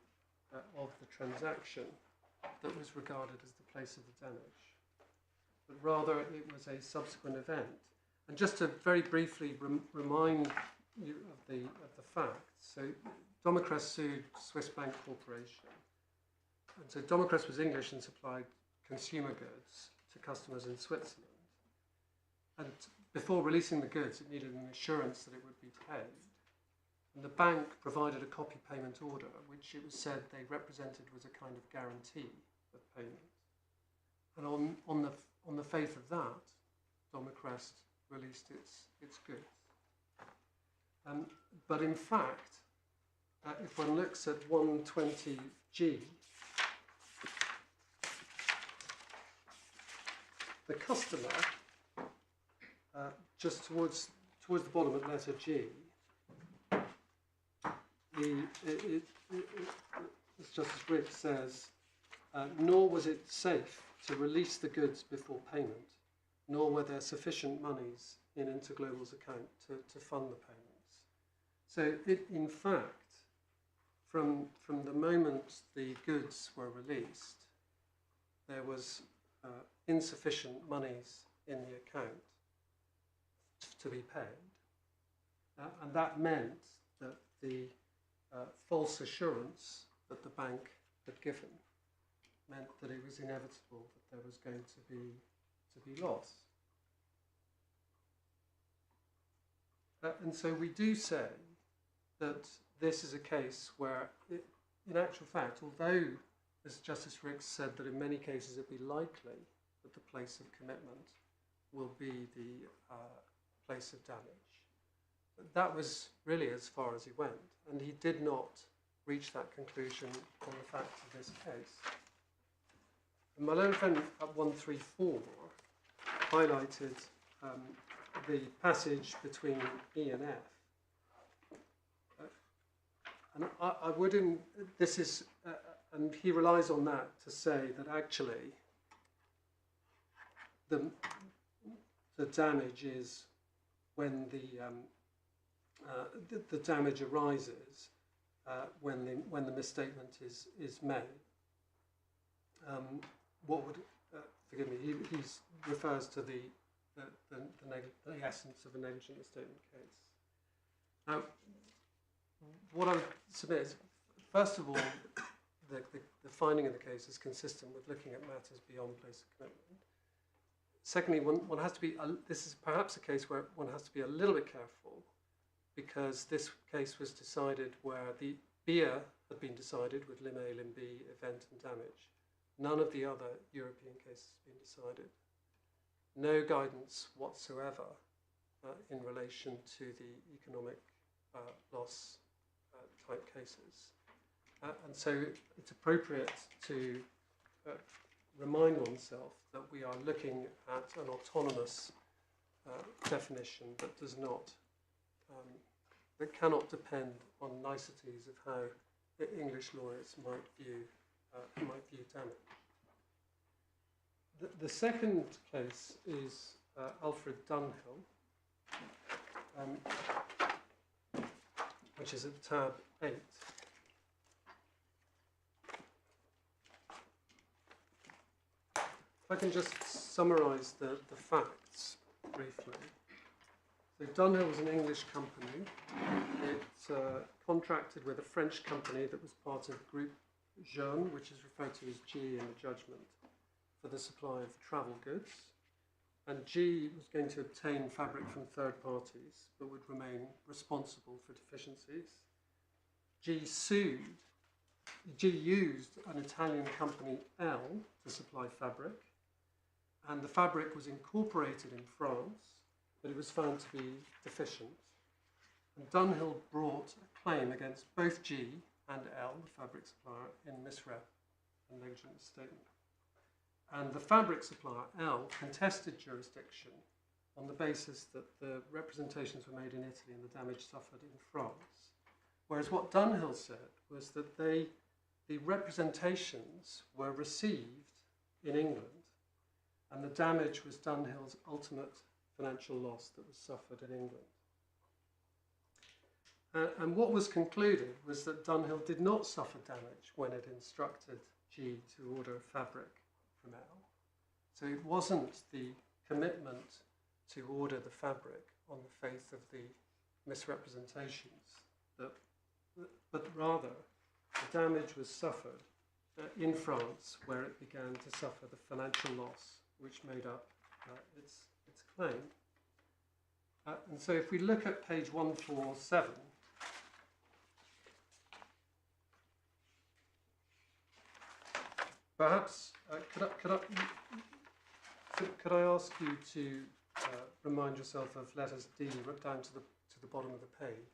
of the transaction that was regarded as the place of the damage, but rather it was a subsequent event. And just to very briefly remind you of the facts, so Domicrest sued Swiss Bank Corporation, and so Domicrest was English and supplied consumer goods to customers in Switzerland. And before releasing the goods, it needed an assurance that it would be paid. And the bank provided a copy payment order, which it was said they represented was a kind of guarantee of payment. And on the faith of that, Domicrest released its goods. But in fact, if one looks at 120G, the customer, just towards the bottom of letter G, as Justice Rick says, nor was it safe to release the goods before payment, nor were there sufficient monies in Interglobal's account to fund the payments. So in fact, from the moment the goods were released, there was insufficient monies in the account to be paid. And that meant that the false assurance that the bank had given meant that it was inevitable that there was going to be loss. And so we do say that this is a case where, in actual fact, although, as Justice Ricks said, that in many cases it'd be likely that the place of commitment will be the place of damage, that was really as far as he went, and he did not reach that conclusion on the facts of this case. And my learned friend at 134 highlighted the passage between E and F. And I wouldn't, this is, and he relies on that to say that actually the damage is when the damage arises when the misstatement is made. What would forgive me? He refers to the essence of a negligent misstatement case. Now, what I would submit is, first of all, the finding of the case is consistent with looking at matters beyond place of commitment. Secondly, one has to be. This is perhaps a case where one has to be a little bit careful, because this case was decided where the BIA had been decided with lim A, lim B, event and damage. None of the other European cases have been decided. No guidance whatsoever in relation to the economic loss type cases. And so it's appropriate to remind oneself that we are looking at an autonomous definition that does not, that cannot depend on niceties of how the English lawyers might view damage. The second case is Alfred Dunhill, which is at tab 8. If I can just summarise the facts briefly. So Dunhill was an English company. It contracted with a French company that was part of Group Jaune, which is referred to as G in the judgment, for the supply of travel goods. And G was going to obtain fabric from third parties, but would remain responsible for deficiencies. G used an Italian company, L, to supply fabric, and the fabric was incorporated in France, but it was found to be deficient. And Dunhill brought a claim against both G and L, the fabric supplier, in misrep and negligent misstatement. And the fabric supplier, L, contested jurisdiction on the basis that the representations were made in Italy and the damage suffered in France. Whereas what Dunhill said was that the representations were received in England, and the damage was Dunhill's ultimate financial loss that was suffered in England. And what was concluded was that Dunhill did not suffer damage when it instructed G to order fabric from L. So it wasn't the commitment to order the fabric on the faith of the misrepresentations, but rather the damage was suffered in France, where it began to suffer the financial loss which made up its claim. And so if we look at page 147, perhaps could I ask you to remind yourself of letters D down to the bottom of the page?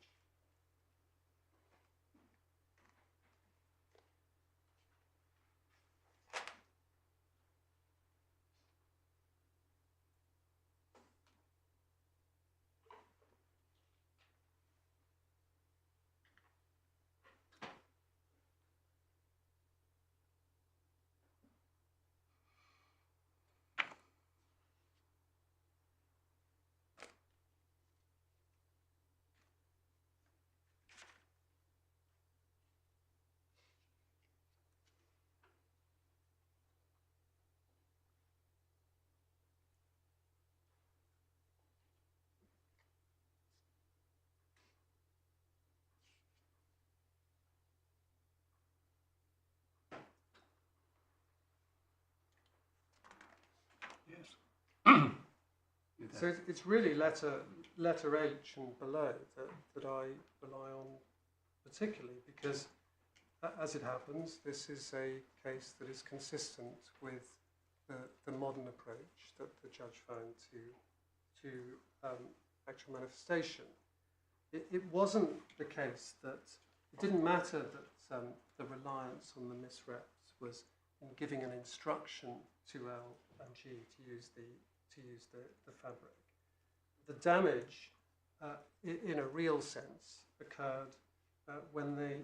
So it's really letter H and below that I rely on particularly, because as it happens, this is a case that is consistent with the modern approach that the judge found to actual manifestation. It wasn't the case that it didn't matter that the reliance on the misreps was in giving an instruction to L and G to use the fabric. The damage, in a real sense, occurred when the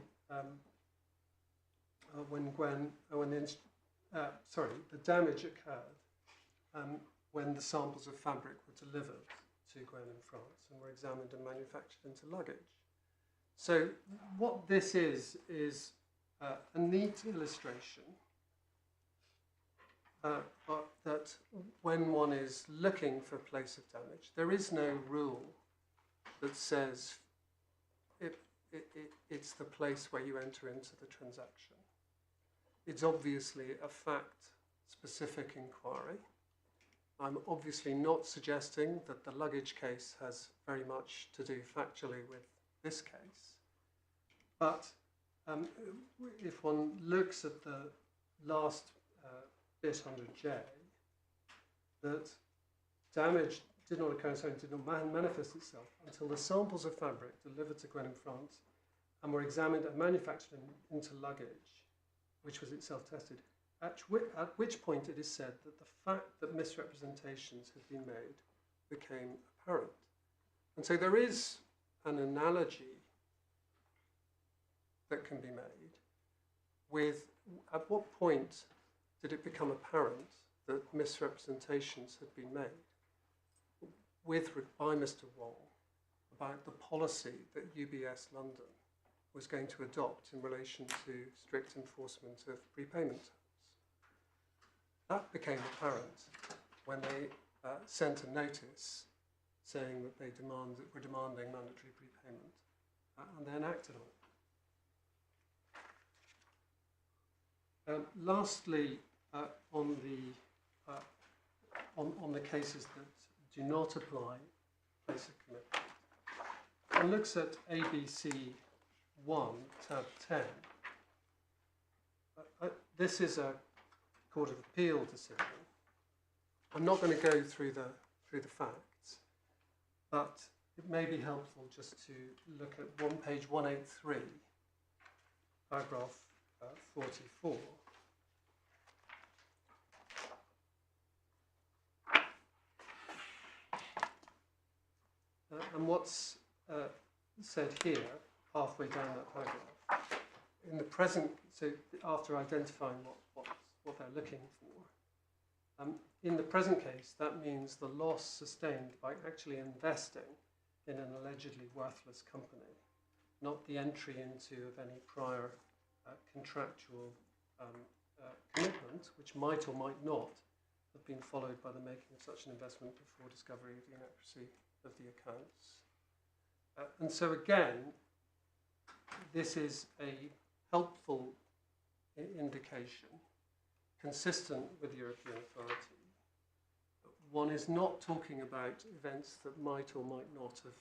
damage occurred when the samples of fabric were delivered to Gwen in France and were examined and manufactured into luggage. So what this is a neat illustration that when one is looking for a place of damage, there is no rule that says it's the place where you enter into the transaction. It's obviously a fact-specific inquiry. I'm obviously not suggesting that the luggage case has very much to do factually with this case. But if one looks at the last bit under J, that damage did not occur, sorry, did not manifest itself until the samples of fabric delivered to Gwen in France and were examined and manufactured into luggage, which was itself tested, at which point it is said that the fact that misrepresentations had been made became apparent. And so there is an analogy that can be made with at what point did it become apparent that misrepresentations had been made by Mr. Wong about the policy that UBS London was going to adopt in relation to strict enforcement of prepayment terms. That became apparent when they sent a notice saying that they were demanding mandatory prepayment and then acted on it. Lastly, on the cases that do not apply basic commitment, one looks at ABC 1, tab 10. This is a Court of Appeal decision. I'm not going to go through the facts, but it may be helpful just to look at page 183, paragraph 44. And what's said here, halfway down that paragraph, in the present, so after identifying what they're looking for, in the present case, that means the loss sustained by actually investing in an allegedly worthless company, not the entry into of any prior contractual commitment, which might or might not have been followed by the making of such an investment before discovery of the inaccuracy of the accounts. And so again, this is a helpful indication, consistent with European authority. One is not talking about events that might or might not have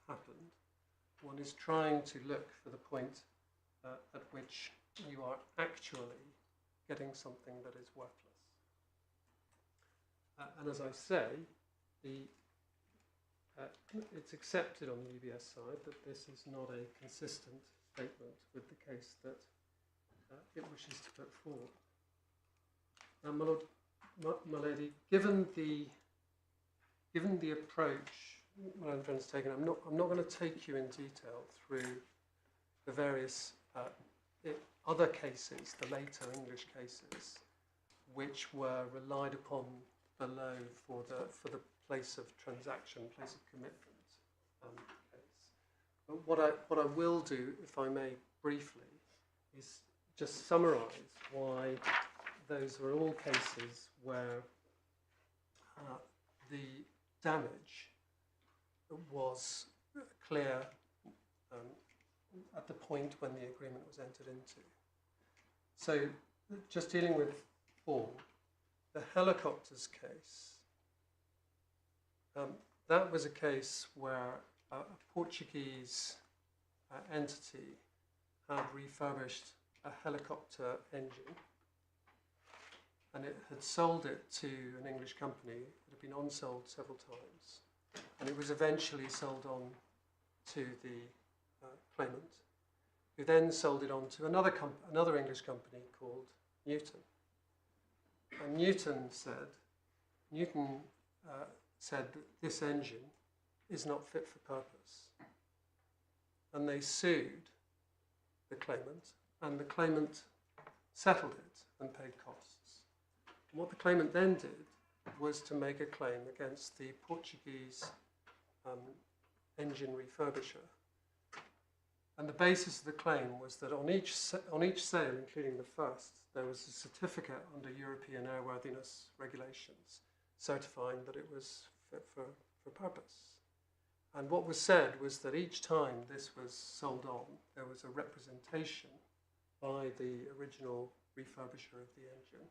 happened. One is trying to look for the point at which you are actually getting something that is worthless. And as I say, it's accepted on the UBS side that this is not a consistent statement with the case that it wishes to put forward. Now, my lady, given the approach my own friend's taken, I'm not going to take you in detail through the various other cases, the later English cases, which were relied upon below for the place of transaction, place of commitment case. But what I will do, if I may briefly, is just summarise why those were all cases where the damage was clear at the point when the agreement was entered into. So, just dealing with all, the helicopters case, that was a case where a Portuguese entity had refurbished a helicopter engine, and it had sold it to an English company. It had been on-sold several times, and it was eventually sold on to the claimant, who then sold it on to another English company called Newton. And Newton said that this engine is not fit for purpose. And they sued the claimant, and the claimant settled it and paid costs. And what the claimant then did was to make a claim against the Portuguese engine refurbisher. And the basis of the claim was that on each sale, including the first, there was a certificate under European airworthiness regulations certifying that it was fit for purpose. And what was said was that each time this was sold on, there was a representation by the original refurbisher of the engine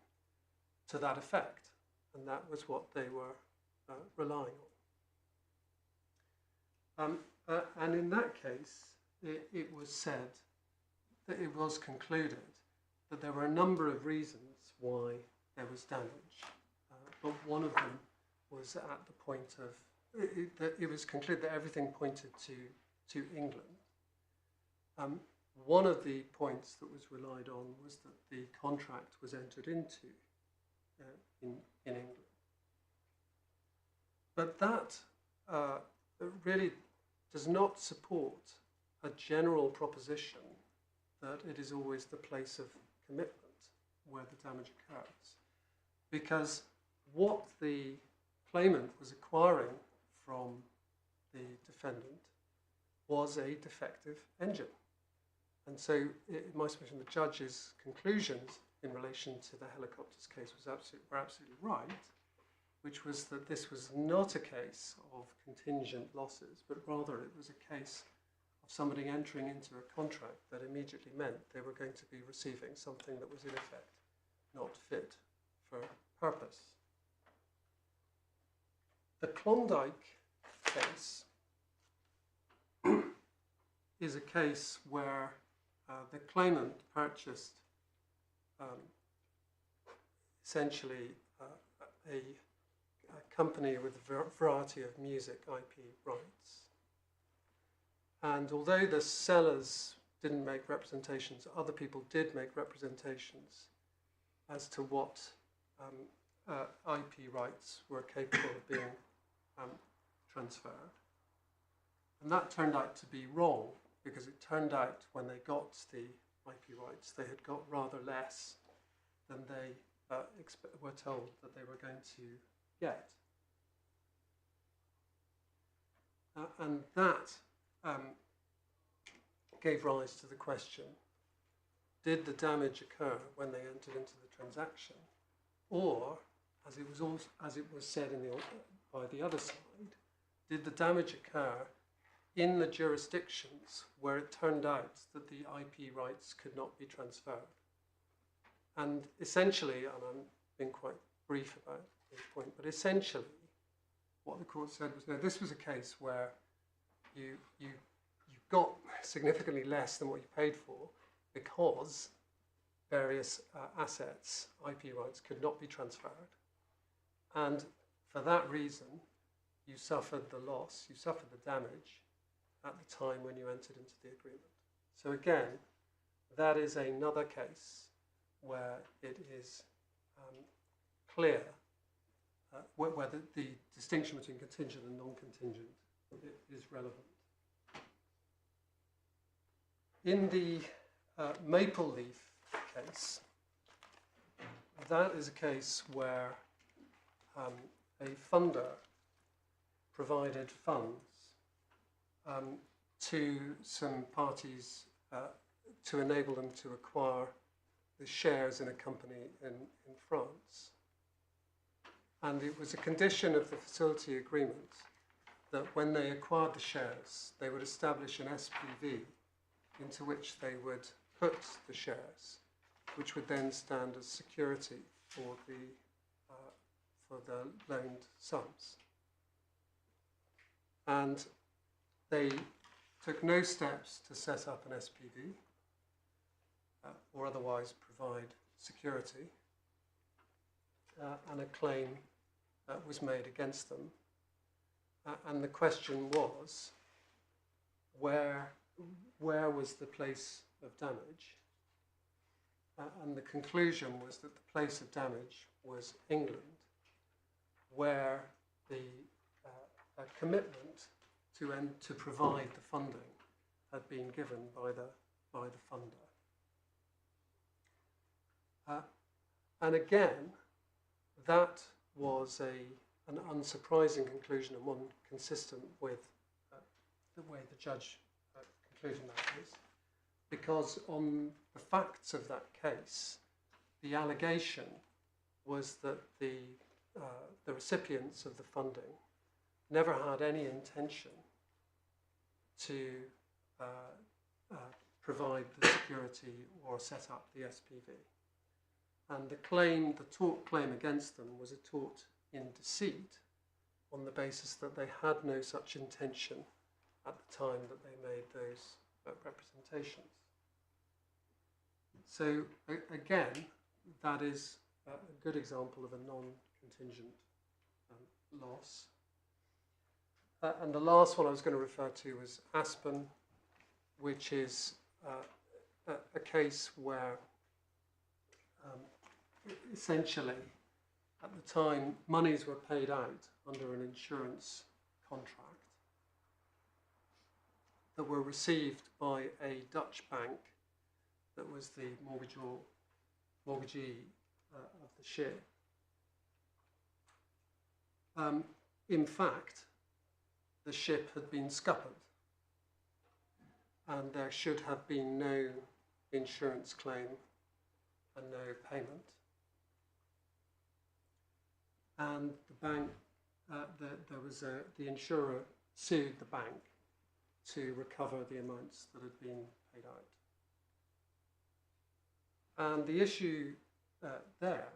to that effect. And that was what they were relying on. And in that case, it was said that it was concluded that there were a number of reasons why there was damage, but one of them was at the point of it was concluded that everything pointed to England. One of the points that was relied on was that the contract was entered into in England. But that really does not support a general proposition that it is always the place of commitment where the damage occurs. Because what the claimant was acquiring from the defendant was a defective engine. And so, in my submission, the judge's conclusions in relation to the helicopters case were absolutely right, which was that this was not a case of contingent losses, but rather it was a case of somebody entering into a contract that immediately meant they were going to be receiving something that was in effect not fit for purpose. The Klondike case is a case where the claimant purchased essentially a company with a variety of music IP rights. And although the sellers didn't make representations, other people did make representations as to what IP rights were capable of being transferred. And that turned out to be wrong, because it turned out when they got the IP rights, they had got rather less than they were told that they were going to get. And that gave rise to the question, did the damage occur when they entered into the transaction? Or, as it was said by the other side, did the damage occur in the jurisdictions where it turned out that the IP rights could not be transferred? And essentially, and I'm being quite brief about this point, but essentially what the court said was, no, this was a case where you got significantly less than what you paid for because various assets, IP rights, could not be transferred. And for that reason, you suffered the loss, you suffered the damage at the time when you entered into the agreement. So again, that is another case where it is clear where the distinction between contingent and non-contingent is relevant. In the Maple Leaf case, that is a case where a funder provided funds to some parties to enable them to acquire the shares in a company in France. And it was a condition of the facility agreement that when they acquired the shares, they would establish an SPV into which they would put the shares, which would then stand as security for the loaned sums. And they took no steps to set up an SPV or otherwise provide security, and a claim was made against them. And the question was, where was the place of damage? And the conclusion was that the place of damage was England, where the commitment to provide the funding had been given by the funder. And again, that was an unsurprising conclusion, and one consistent with the way the judge concluded that is, because on the facts of that case, the allegation was that the recipients of the funding never had any intention to provide the security or set up the SPV. And the tort claim against them was a tort in deceit on the basis that they had no such intention at the time that they made those representations. So again, that is a good example of a non-contingent loss. And the last one I was going to refer to was Aspen, which is a case where essentially at the time monies were paid out under an insurance contract that were received by a Dutch bank that was the mortgagee of the ship. In fact, the ship had been scuppered and there should have been no insurance claim and no payment. And the bank, the insurer sued the bank to recover the amounts that had been paid out. And the issue there,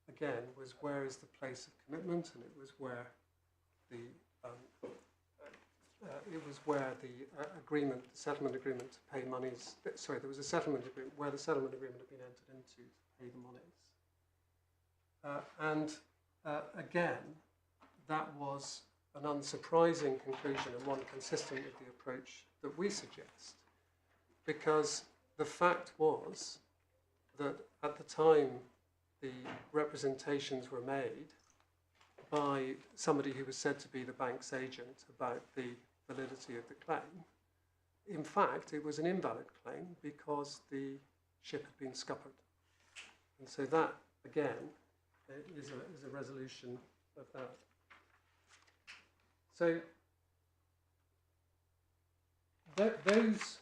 again, was where is the place of commitment, and it was where the agreement, the settlement agreement to pay monies. Sorry, there was a settlement agreement where the settlement agreement had been entered into to pay the monies. Again, that was an unsurprising conclusion and one consistent with the approach that we suggest, because the fact was that at the time the representations were made by somebody who was said to be the bank's agent about the validity of the claim, in fact it was an invalid claim because the ship had been scuppered. And so that, again, is a resolution of that. So those,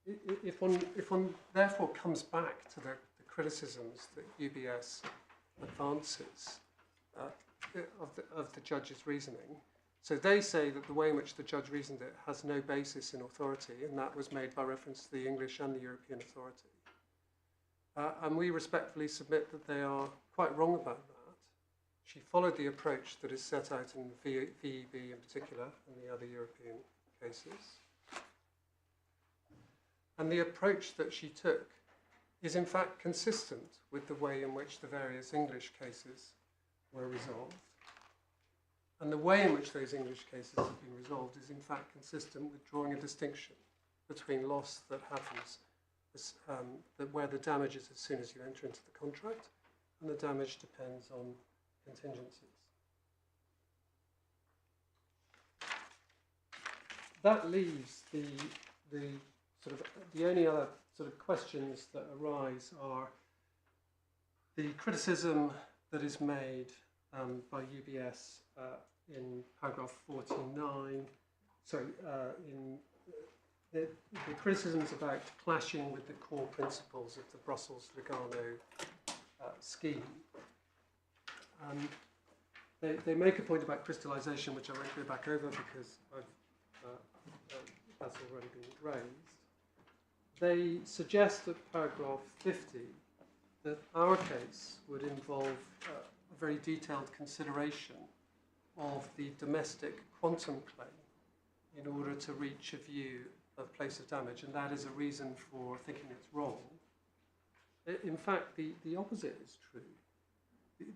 if one therefore comes back to the criticisms that UBS advances of the judge's reasoning, so they say that the way in which the judge reasoned it has no basis in authority, and that was made by reference to the English and the European authority. And we respectfully submit that they are quite wrong about that. She followed the approach that is set out in the VEB in particular and the other European cases. And the approach that she took is in fact consistent with the way in which the various English cases were resolved. And the way in which those English cases have been resolved is in fact consistent with drawing a distinction between loss that happens where the damage is as soon as you enter into the contract, and the damage depends on contingencies. That leaves the only other sort of questions that arise are the criticism that is made by UBS in paragraph 49. In the criticisms about clashing with the core principles of the Brussels-Lugano scheme. They make a point about crystallisation, which I won't go back over because that's already been raised. They suggest at paragraph 50 that our case would involve a very detailed consideration of the domestic quantum claim in order to reach a view of place of damage, and that is a reason for thinking it's wrong. In fact, the opposite is true.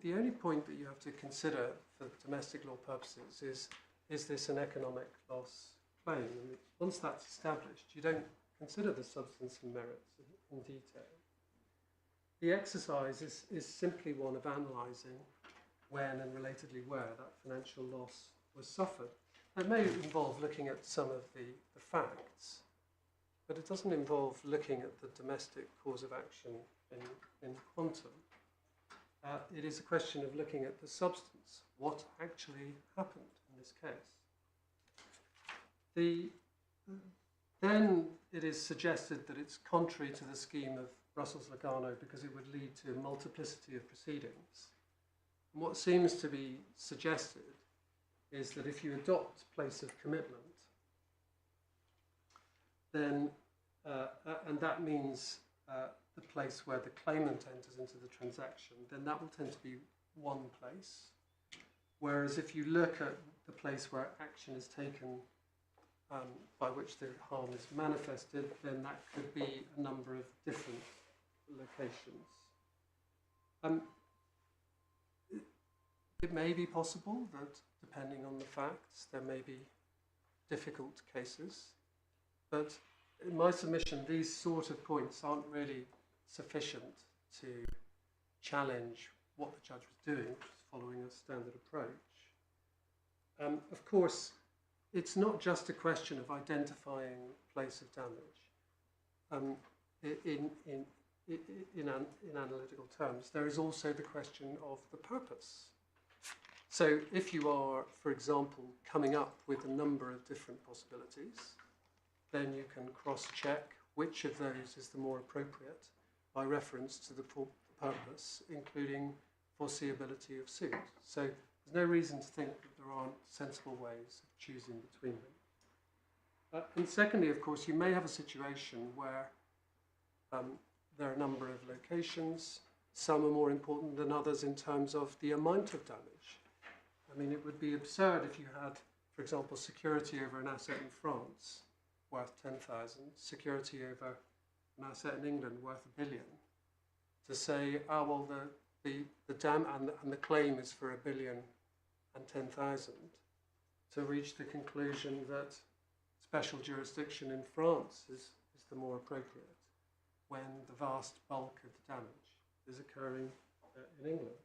The only point that you have to consider for domestic law purposes is this an economic loss claim? And once that's established, you don't consider the substance and merits in detail. The exercise is simply one of analysing when and relatedly where that financial loss was suffered. It may involve looking at some of the facts, but it doesn't involve looking at the domestic cause of action in quantum. It is a question of looking at the substance, what actually happened in this case. Then it is suggested that it's contrary to the scheme of Brussels-Lugano because it would lead to a multiplicity of proceedings. And what seems to be suggested is that if you adopt place of commitment, then, and that means the place where the claimant enters into the transaction, then that will tend to be one place. Whereas if you look at the place where action is taken by which the harm is manifested, then that could be a number of different locations. It may be possible that, depending on the facts, there may be difficult cases, but in my submission, these sort of points aren't really sufficient to challenge what the judge was doing, which was following a standard approach. Of course, it's not just a question of identifying place of damage. In analytical terms, there is also the question of the purpose. So if you are, for example, coming up with a number of different possibilities, then you can cross-check which of those is the more appropriate by reference to the purpose, including foreseeability of suit. So there's no reason to think that there aren't sensible ways of choosing between them. And secondly, of course, you may have a situation where there are a number of locations. Some are more important than others in terms of the amount of damage. I mean, it would be absurd if you had, for example, security over an asset in France worth 10,000, security over an asset in England worth $1 billion, to say, oh, well, the dam and the claim is for $1 billion and 10,000, to reach the conclusion that special jurisdiction in France is the more appropriate, when the vast bulk of the damage is occurring in England.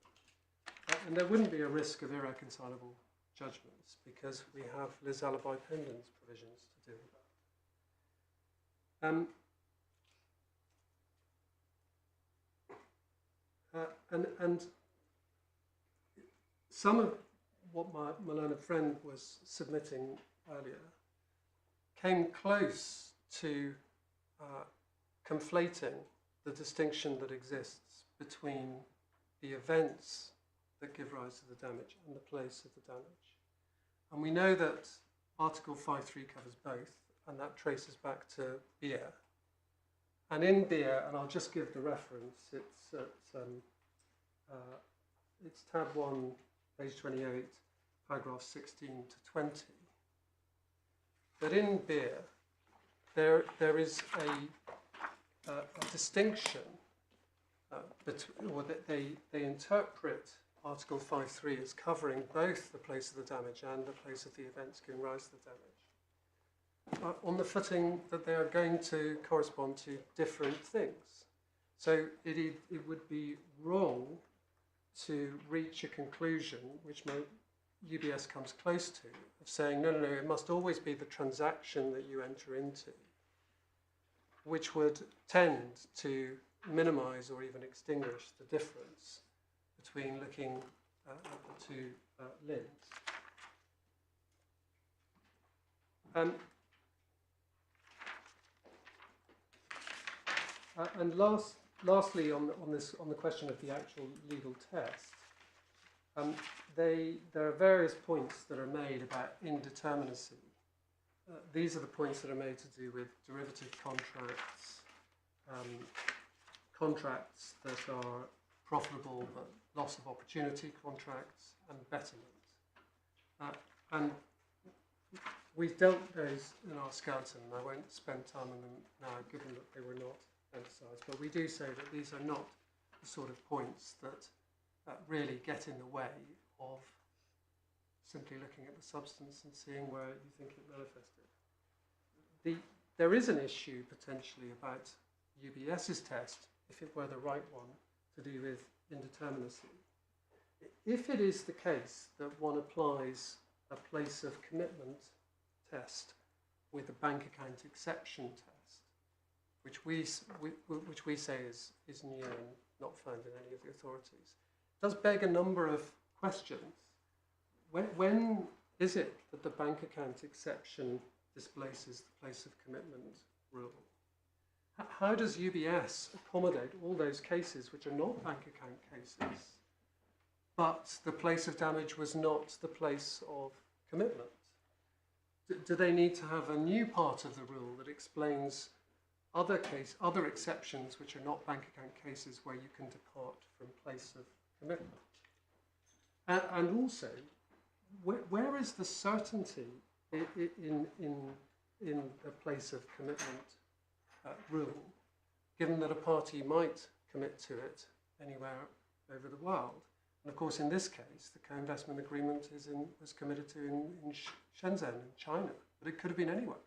And there wouldn't be a risk of irreconcilable judgments because we have lis alibi pendens provisions to deal with that. And some of what my learned friend was submitting earlier came close to conflating the distinction that exists between the events that give rise to the damage and the place of the damage. And we know that Article 5.3 covers both, and that traces back to Beer. And in Beer, and I'll just give the reference, it's at it's tab 1, page 28, paragraph 16 to 20. But in Beer, there is a distinction, or that they interpret Article 5.3 as covering both the place of the damage and the place of the events giving rise to the damage, on the footing that they are going to correspond to different things. So it would be wrong to reach a conclusion, which UBS comes close to, of saying, no, it must always be the transaction that you enter into, which would tend to minimize or even extinguish the difference between looking at the two limbs. And lastly, on the question of the actual legal test, there are various points that are made about indeterminacy. These are the points that are made to do with derivative contracts, contracts that are profitable but loss of opportunity contracts, and betterment. And we've dealt those in our skeleton, and I won't spend time on them now, given that they were not emphasised. But we do say that these are not the sort of points that really get in the way of simply looking at the substance and seeing where you think it manifested. There is an issue potentially about UBS's test, if it were the right one, to do with indeterminacy. If it is the case that one applies a place of commitment test with a bank account exception test, which we say is new and not found in any of the authorities, it does beg a number of questions. When is it that the bank account exception displaces the place of commitment rule? How does UBS accommodate all those cases which are not bank account cases, but the place of damage was not the place of commitment? Do they need to have a new part of the rule that explains other exceptions which are not bank account cases where you can depart from place of commitment? And also, where is the certainty in the place of commitment rule, given that a party might commit to it anywhere over the world? And of course, in this case, the co-investment agreement was committed to in Shenzhen, in China, but it could have been anywhere.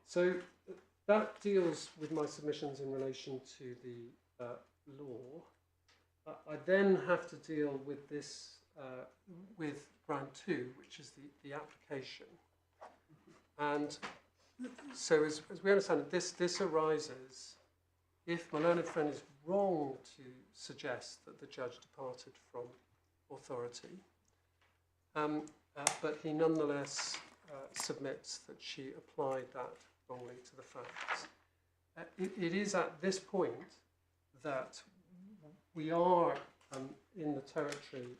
So that deals with my submissions in relation to the law. I then have to deal with this, with ground 2, which is the application. And so as we understand it, this arises if my learned friend is wrong to suggest that the judge departed from authority, but he nonetheless submits that she applied that wrongly to the facts. It is at this point that we are in the territory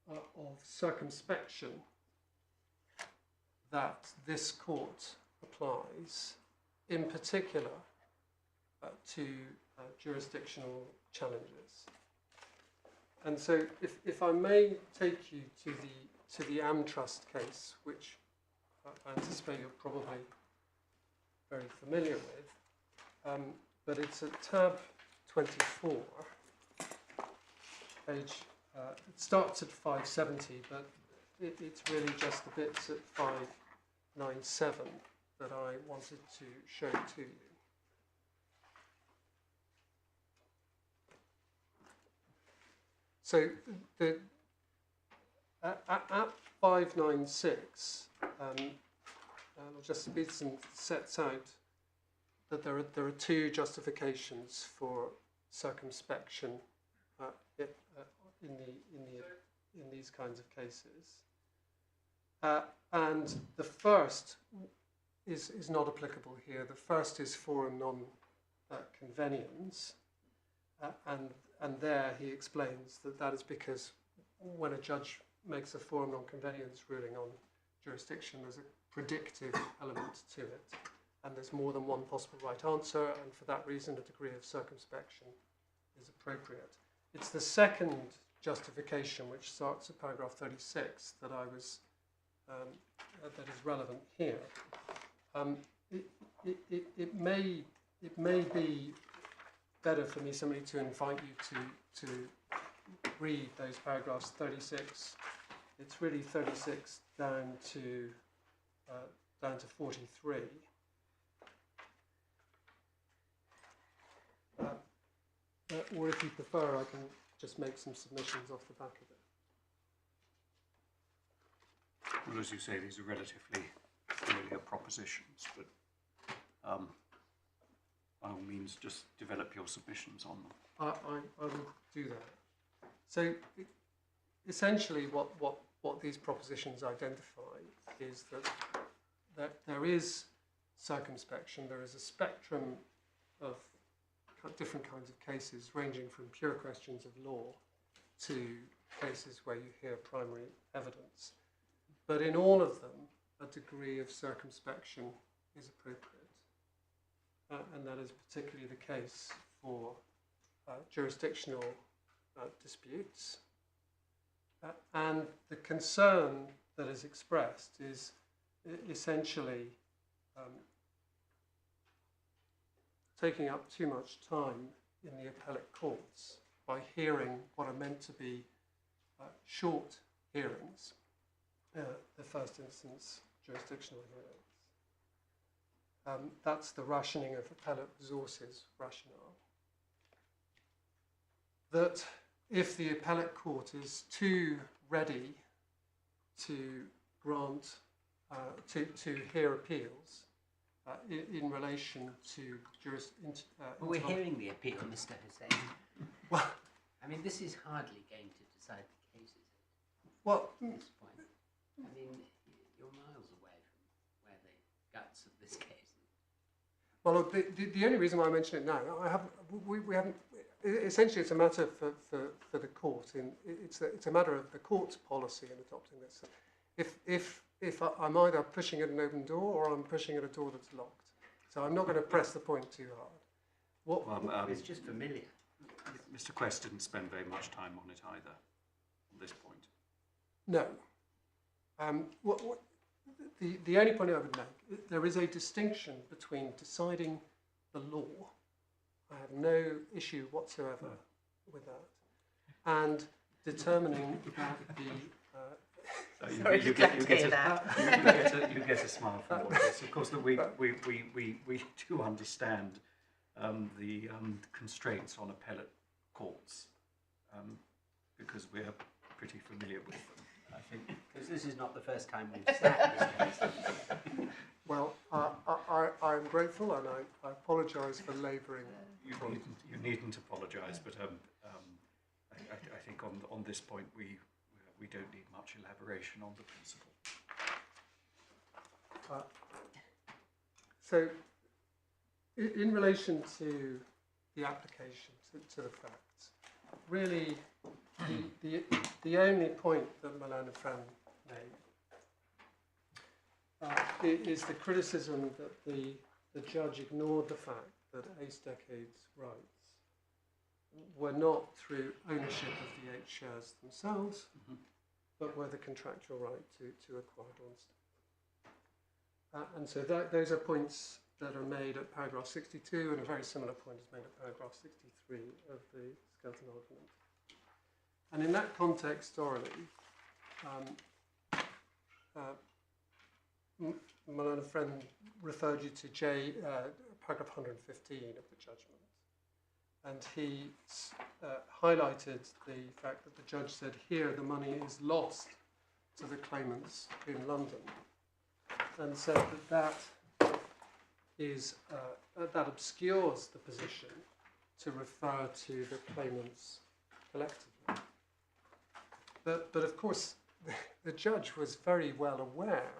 of circumspection that this court applies, in particular to jurisdictional challenges. And so if I may take you to the Amtrust case, which I anticipate you're probably very familiar with, but it's at tab 24, page, it starts at 570, but it's really just the bits at 597 that I wanted to show to you. So at 596, Justice Beatson sets out that there are two justifications for circumspection in these kinds of cases, and the first is not applicable here. The first is forum non-conveniens, and there he explains that is because when a judge makes a forum non-conveniens ruling on jurisdiction, there's a predictive element to it, and there's more than one possible right answer, and for that reason a degree of circumspection is appropriate. It's the second justification, which starts at paragraph 36, that I was that is relevant here. It may be better for me simply to invite you to read those paragraphs 36. It's really 36 down to 43. Or if you prefer, I can just make some submissions off the back of it. Well, as you say, these are relatively familiar propositions, but by all means, just develop your submissions on them. I will do that. So essentially what these propositions identify is that there is circumspection, there is a spectrum of different kinds of cases ranging from pure questions of law to cases where you hear primary evidence. But in all of them, a degree of circumspection is appropriate. And that is particularly the case for jurisdictional disputes. And the concern that is expressed is essentially taking up too much time in the appellate courts by hearing what are meant to be short hearings, the first instance jurisdictional hearings. That's the rationing of appellate resources rationale. That if the appellate court is too ready to grant, to hear appeals in relation to But we're hearing the appeal, Mr. Hussain. Well, I mean, this is hardly going to decide the case, is it? Well, At this point. I mean, you're miles away from where the guts of this case is. well, look, the only reason why I mention it now, we haven't. Essentially, it's a matter for the court. It's a matter of the court's policy in adopting this. If I'm either pushing at an open door or I'm pushing at a door that's locked, so I'm not going to press the point too hard. It's just familiar. Mr. Quest didn't spend very much time on it either, at this point. No. The only point I would make, there is a distinction between deciding the law, I have no issue whatsoever with that, and determining that Sorry, you glad to hear a, that. you get a smile from all of this. Of course, that we do understand the constraints on appellate courts because we're pretty familiar with them, I think. Because this is not the first time we've sat this case. Well, I'm grateful, and I apologise for labouring. You needn't apologise, but I think on this point we don't need much elaboration on the principle. So, in relation to the application to the facts, really, the only point that Milan and Fran made is the criticism that the judge ignored the fact that Ace Decade's rights were not through ownership of the 8 shares themselves, but were the contractual right to acquire Dawn State. And so those are points that are made at paragraph 62, and a very similar point is made at paragraph 63 of the skeleton argument. And in that context, orally, Milan and Friend referred you to paragraph 115 of the judgment. And he highlighted the fact that the judge said here the money is lost to the claimants in London, and said that obscures the position to refer to the claimants collectively. But of course, the judge was very well aware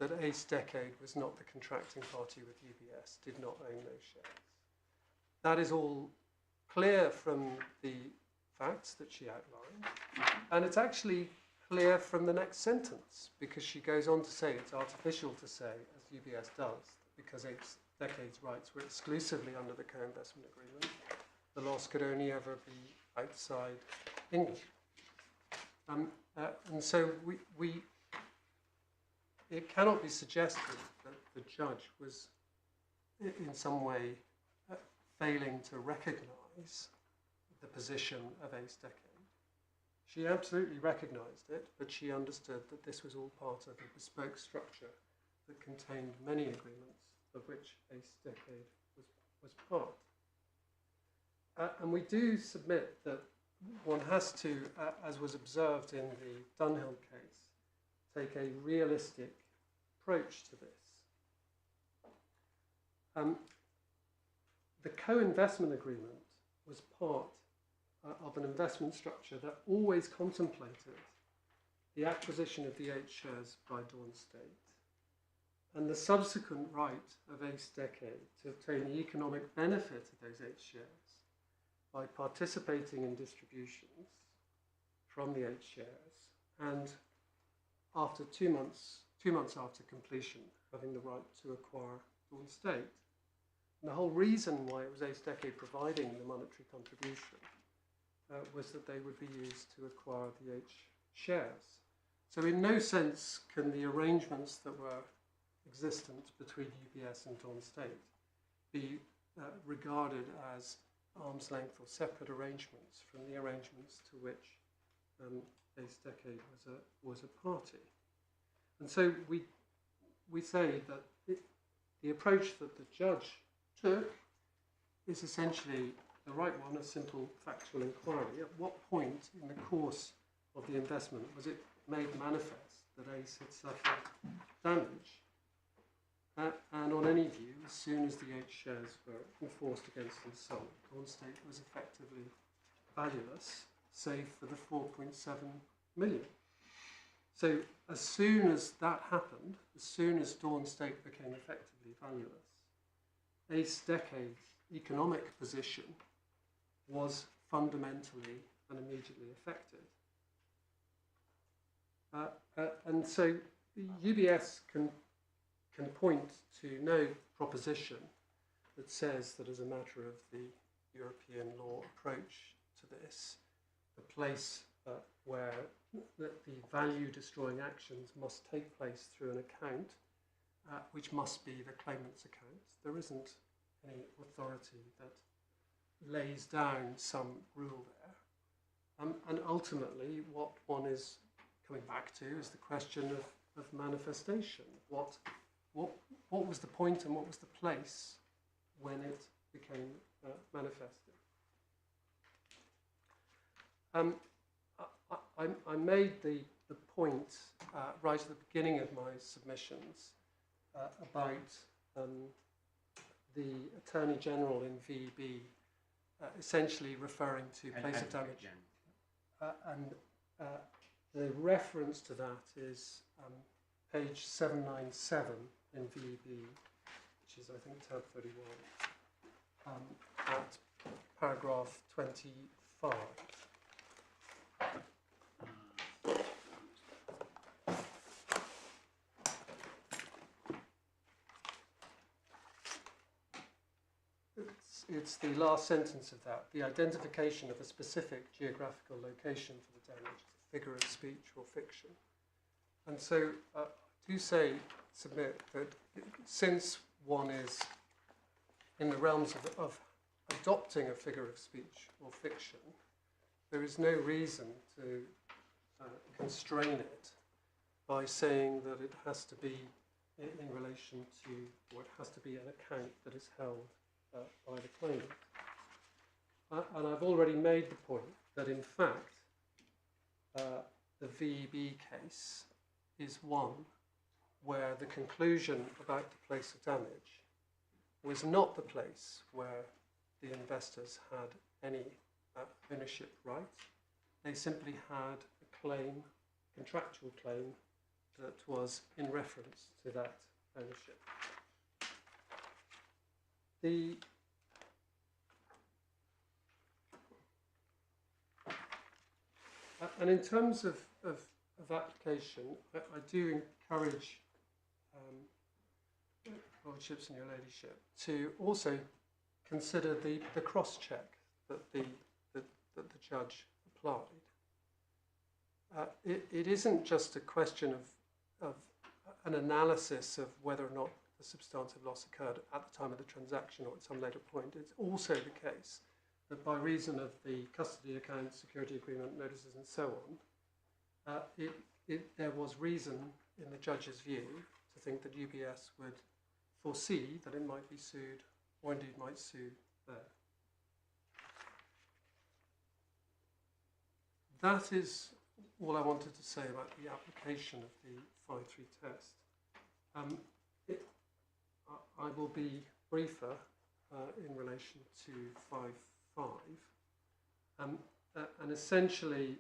that Ace Decade was not the contracting party with UBS, did not own those shares. That is all clear from the facts that she outlined, and it's actually clear from the next sentence, because she goes on to say it's artificial to say, as UBS does, because Ace Decade's rights were exclusively under the co-investment agreement, the loss could only ever be outside England. And so it cannot be suggested that the judge was in some way failing to recognise the position of Ace Decade. She absolutely recognised it, but she understood that this was all part of a bespoke structure that contained many agreements, of which Ace Decade was part. And we do submit that one has to, as was observed in the Dunhill case, take a realistic approach to this. The co-investment agreement was part of an investment structure that always contemplated the acquisition of the 8 shares by Dawn State and the subsequent right of Ace Decade to obtain the economic benefit of those 8 shares by participating in distributions from the 8 shares, and after 2 months after completion, having the right to acquire Dawn State. And the whole reason why it was Ace Decade providing the monetary contribution was that they would be used to acquire the 8 shares. So in no sense can the arrangements that were existent between UBS and Dawn State be regarded as arm's length or separate arrangements from the arrangements to which Ace Decade was a party. And so we say that the approach that the judge took is essentially the right one, a simple factual inquiry. At what point in the course of the investment was it made manifest that Ace had suffered damage? And on any view, as soon as the 8 shares were enforced against and sold, Dawn State was effectively valueless, save for the 4.7 million. So as soon as that happened, as soon as Dawn State became effectively valueless, Ace Decade's economic position was fundamentally and immediately affected. And so UBS can point to no proposition that says that as a matter of the European law approach to this, the place where the value-destroying actions must take place through an account, which must be the claimant's account. There isn't any authority that lays down some rule there. And ultimately, what one is coming back to is the question of manifestation. What was the point and what was the place when it became manifested? I made the point right at the beginning of my submissions about the Attorney General in VB essentially referring to place of damage. And the reference to that is page 797 in VB, which is, I think, tab 31, at paragraph 25. It's the last sentence of that, the identification of a specific geographical location for the damage, a figure of speech or fiction. And so I do submit that since one is in the realms of adopting a figure of speech or fiction, there is no reason to constrain it by saying that it has to be in relation to, or it has to be an account that is held by the claimant. And I've already made the point that in fact the VEB case is one where the conclusion about the place of damage was not the place where the investors had any ownership right. They simply had a claim, contractual claim, that was in reference to that ownership. And in terms of application, I do encourage lordships and your ladyship to also consider the cross-check that the judge applied. It isn't just a question of an analysis of whether or not the substantive loss occurred at the time of the transaction or at some later point. It's also the case that by reason of the custody account, security agreement, notices and so on, there was reason in the judge's view to think that UBS would foresee that it might be sued or indeed might sue there. That is all I wanted to say about the application of the 5-3 test. I will be briefer in relation to 5-5. And essentially,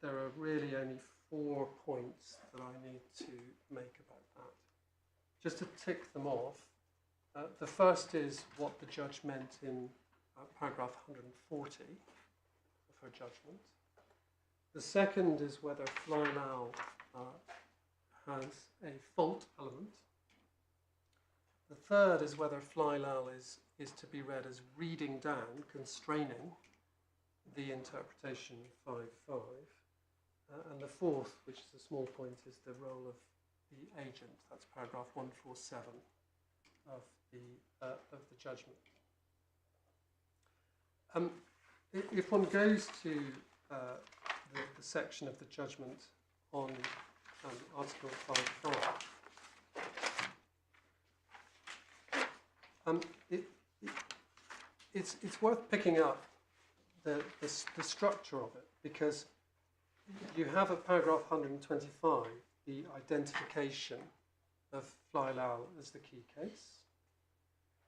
there are really only 4 points that I need to make about that. Just to tick them off, the first is what the judge meant in paragraph 140 of her judgment. The second is whether FlyLau has a fault element. The third is whether FlyLau is to be read as reading down, constraining the interpretation of 5-5. And the fourth, which is a small point, is the role of the agent. That's paragraph 147 of the judgment. If one goes to the section of the judgment on Article 5.5, it's worth picking up the structure of it, because you have at paragraph 125 the identification of FlyLau as the key case.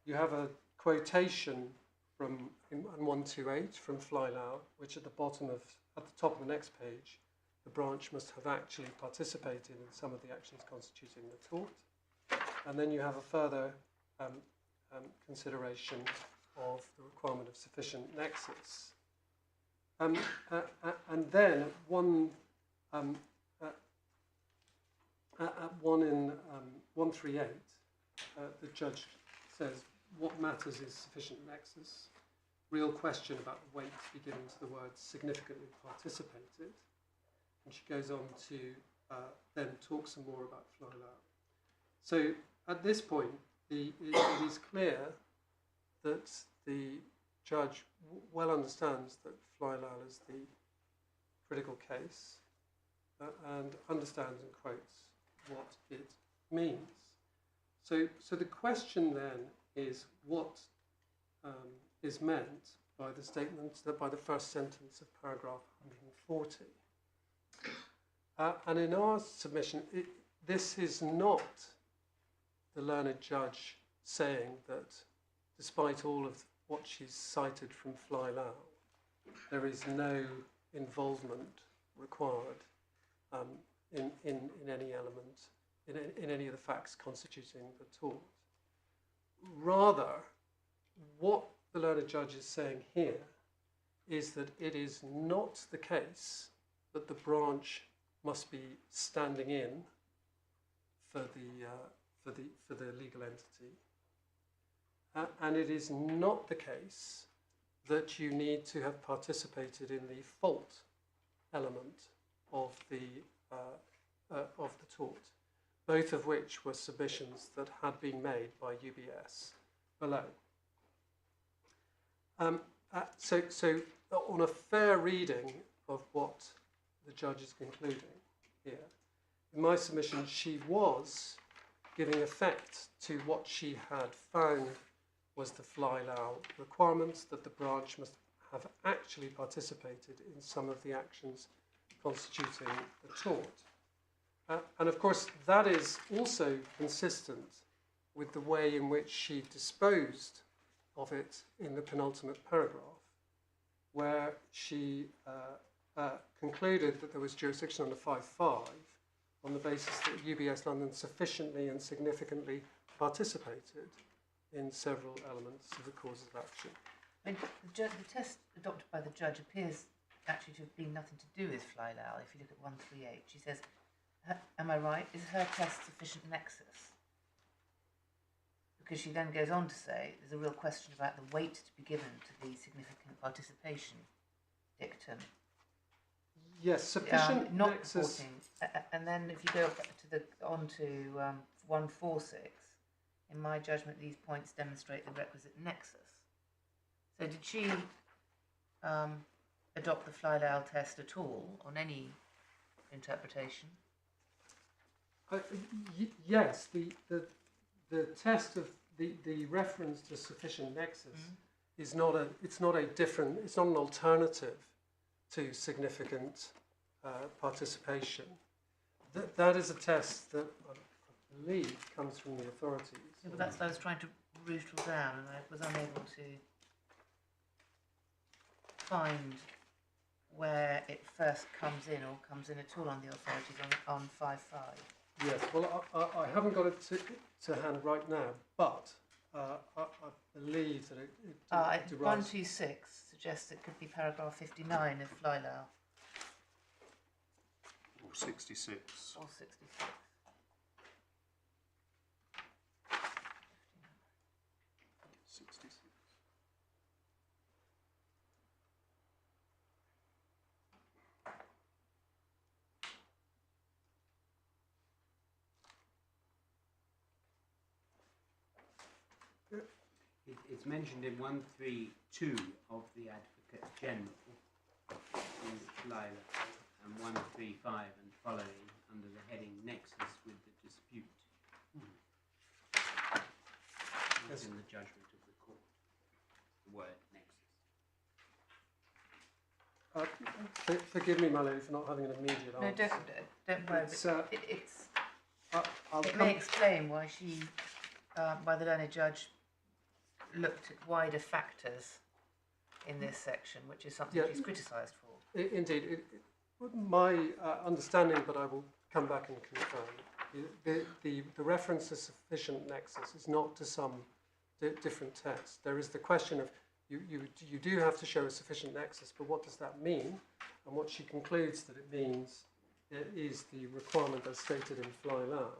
You have a quotation from in 128 from FlyLau, which at the top of the next page, the branch must have actually participated in some of the actions constituting the tort. And then you have a further consideration of the requirement of sufficient nexus. And then at one in 138, the judge says what matters is sufficient nexus. Real question about the weight to be given to the word significantly participated. And she goes on to then talk some more about FlyLau. So at this point, it is clear that the judge well understands that FlyLau is the critical case, and understands and quotes what it means. So the question then is what is meant by the statement, by the first sentence of paragraph 140. And in our submission, this is not the learned judge saying that despite all of what she's cited from FlyLau, there is no involvement required in any element, in any of the facts constituting the tort. Rather, what the learned judge is saying here is that it is not the case that the branch must be standing in for the legal entity, and it is not the case that you need to have participated in the fault element of the tort, both of which were submissions that had been made by UBS below. So on a fair reading of what the judge is concluding here, in my submission, she was giving effect to what she had found was the FlyLau requirements, that the branch must have actually participated in some of the actions constituting the tort. And of course, that is also consistent with the way in which she disposed of it in the penultimate paragraph, where she concluded that there was jurisdiction under 5.5 on the basis that UBS London sufficiently and significantly participated in several elements of the cause of action. I mean, the test adopted by the judge appears actually to have been nothing to do with FlyLau. If you look at 138, she says, am I right, is her test sufficient nexus? Because she then goes on to say there's a real question about the weight to be given to the significant participation dictum. Yes, sufficient not nexus. Reporting. And then if you go on to 146, in my judgment, these points demonstrate the requisite nexus. So did she adopt the FlyLau test at all on any interpretation? Yes, the test of the reference to sufficient nexus is not an alternative to significant participation. That is a test that I believe comes from the authorities. Yeah, but that's what I was trying to rootle down, and I was unable to find where it first comes in or comes in at all on the authorities on 5.5. Yes, well, I haven't got it to hand right now, but I believe that it derives... 126 suggests it could be paragraph 59 of FlyLau. Or 66. Or 66. It's mentioned in 132 of the Advocate General in FlyLau, and 135 and following under the heading Nexus with the dispute. That's in the judgment of the court. The word nexus. Forgive me, my lady, for not having an immediate No, answer. don't worry. I'll it may explain why why the learned judge looked at wider factors in this section, which is something she's criticised for. Indeed. My understanding, but I will come back and confirm, the reference to sufficient nexus is not to some different text. There is the question of you do have to show a sufficient nexus, but what does that mean? And what she concludes that it means is the requirement as stated in FlyLau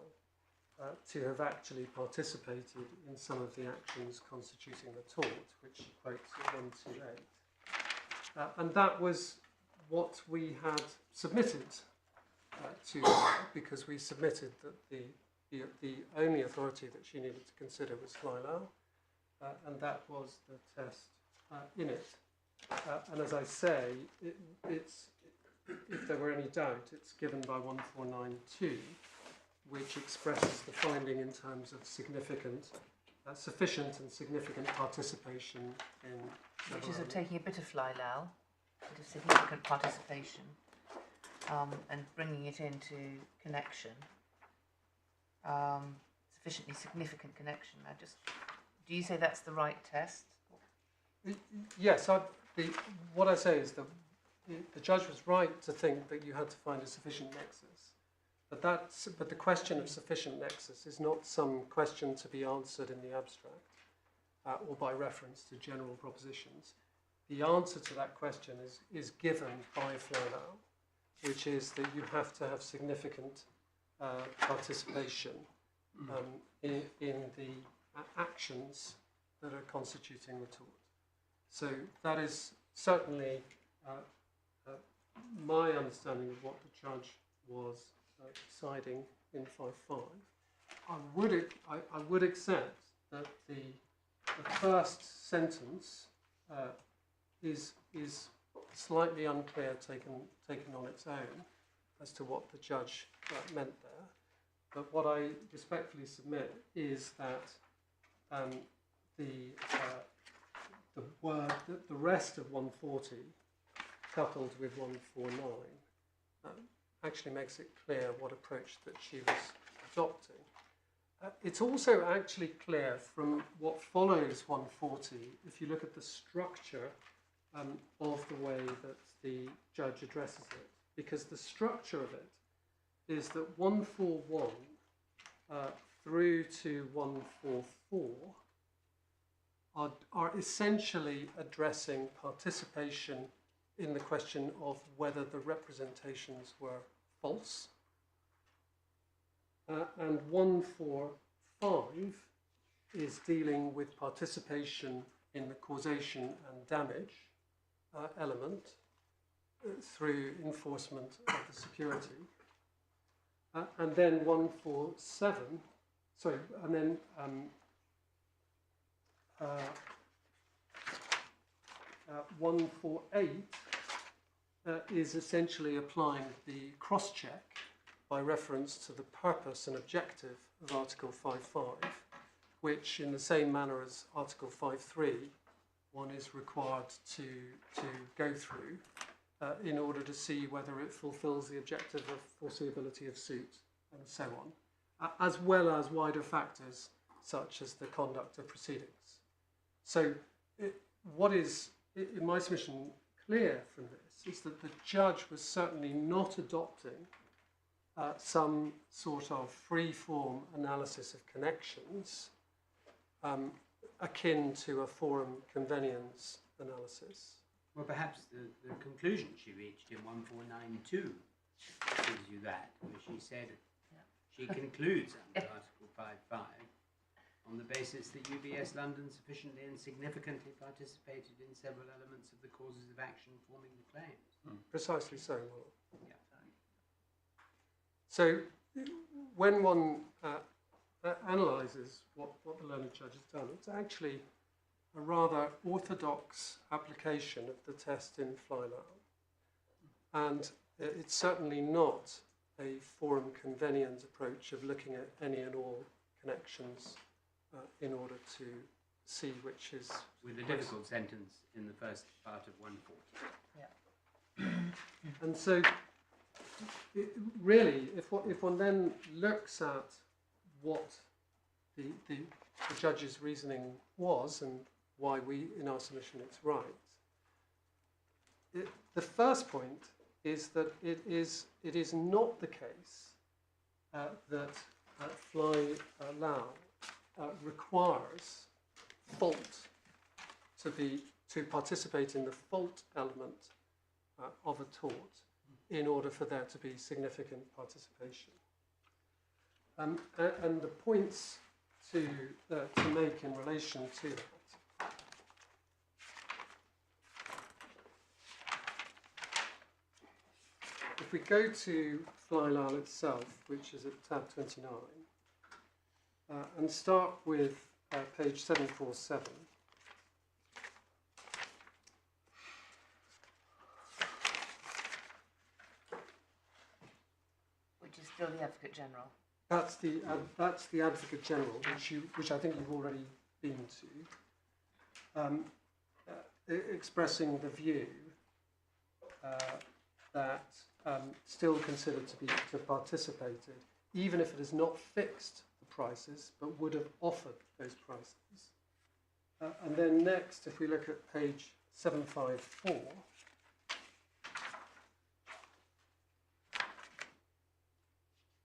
to have actually participated in some of the actions constituting the tort, which she quotes at 128. And that was what we had submitted to her, because we submitted that the only authority that she needed to consider was FlyLau, and that was the test in it. And as I say, it's if there were any doubt, it's given by 1492, which expresses the finding in terms of significant, sufficient and significant participation in... Which is taking a bit of FlyLau, a bit of significant participation, and bringing it into connection. Sufficiently significant connection. Do you say that's the right test? Yes, what I say is that the judge was right to think that you had to find a sufficient nexus. But the question of sufficient nexus is not some question to be answered in the abstract or by reference to general propositions. The answer to that question is given by FlyLau, which is that you have to have significant participation in the actions that are constituting the tort. So that is certainly my understanding of what the judge was deciding in 5.5. I would accept that the first sentence is slightly unclear taken on its own as to what the judge meant there. But what I respectfully submit is that the rest of 140, coupled with 149, actually makes it clear what approach that she was adopting. It's also actually clear from what follows 140, if you look at the structure of the way that the judge addresses it, because the structure of it is that 141 through to 144 are essentially addressing participation in the question of whether the representations were false. And 145 is dealing with participation in the causation and damage element through enforcement of the security. And then 147, sorry, and then 148 is essentially applying the cross-check by reference to the purpose and objective of Article 5.5, which in the same manner as Article 5.3, one is required to go through in order to see whether it fulfills the objective of foreseeability of suit and so on, as well as wider factors such as the conduct of proceedings. So what is, in my submission, clear from this is that the judge was certainly not adopting some sort of free-form analysis of connections akin to a forum convenience analysis. Well, perhaps the conclusion she reached in 1492 gives you that, where she said she concludes under Article 5.5 on the basis that UBS London sufficiently and significantly participated in several elements of the causes of action forming the claims. Precisely so, Will. Yeah. So when one analyses what the learned judge has done, it's actually a rather orthodox application of the test in FlyLau. And it's certainly not a forum convenience approach of looking at any and all connections in order to see which is... With a difficult sentence in the first part of 140. Yeah. And so, really, if one then looks at what the judge's reasoning was and why we, in our submission, it's right, the first point is that it is not the case that FlyLau requires fault to participate in the fault element of a tort in order for there to be significant participation. And the points to make in relation to that. If we go to FlyLau itself, which is at tab 29, and start with page 747. Still the Advocate General. That's the Advocate General, which I think you've already been to, expressing the view that still considered to have participated, even if it has not fixed the prices, but would have offered those prices. And then next, if we look at page 754,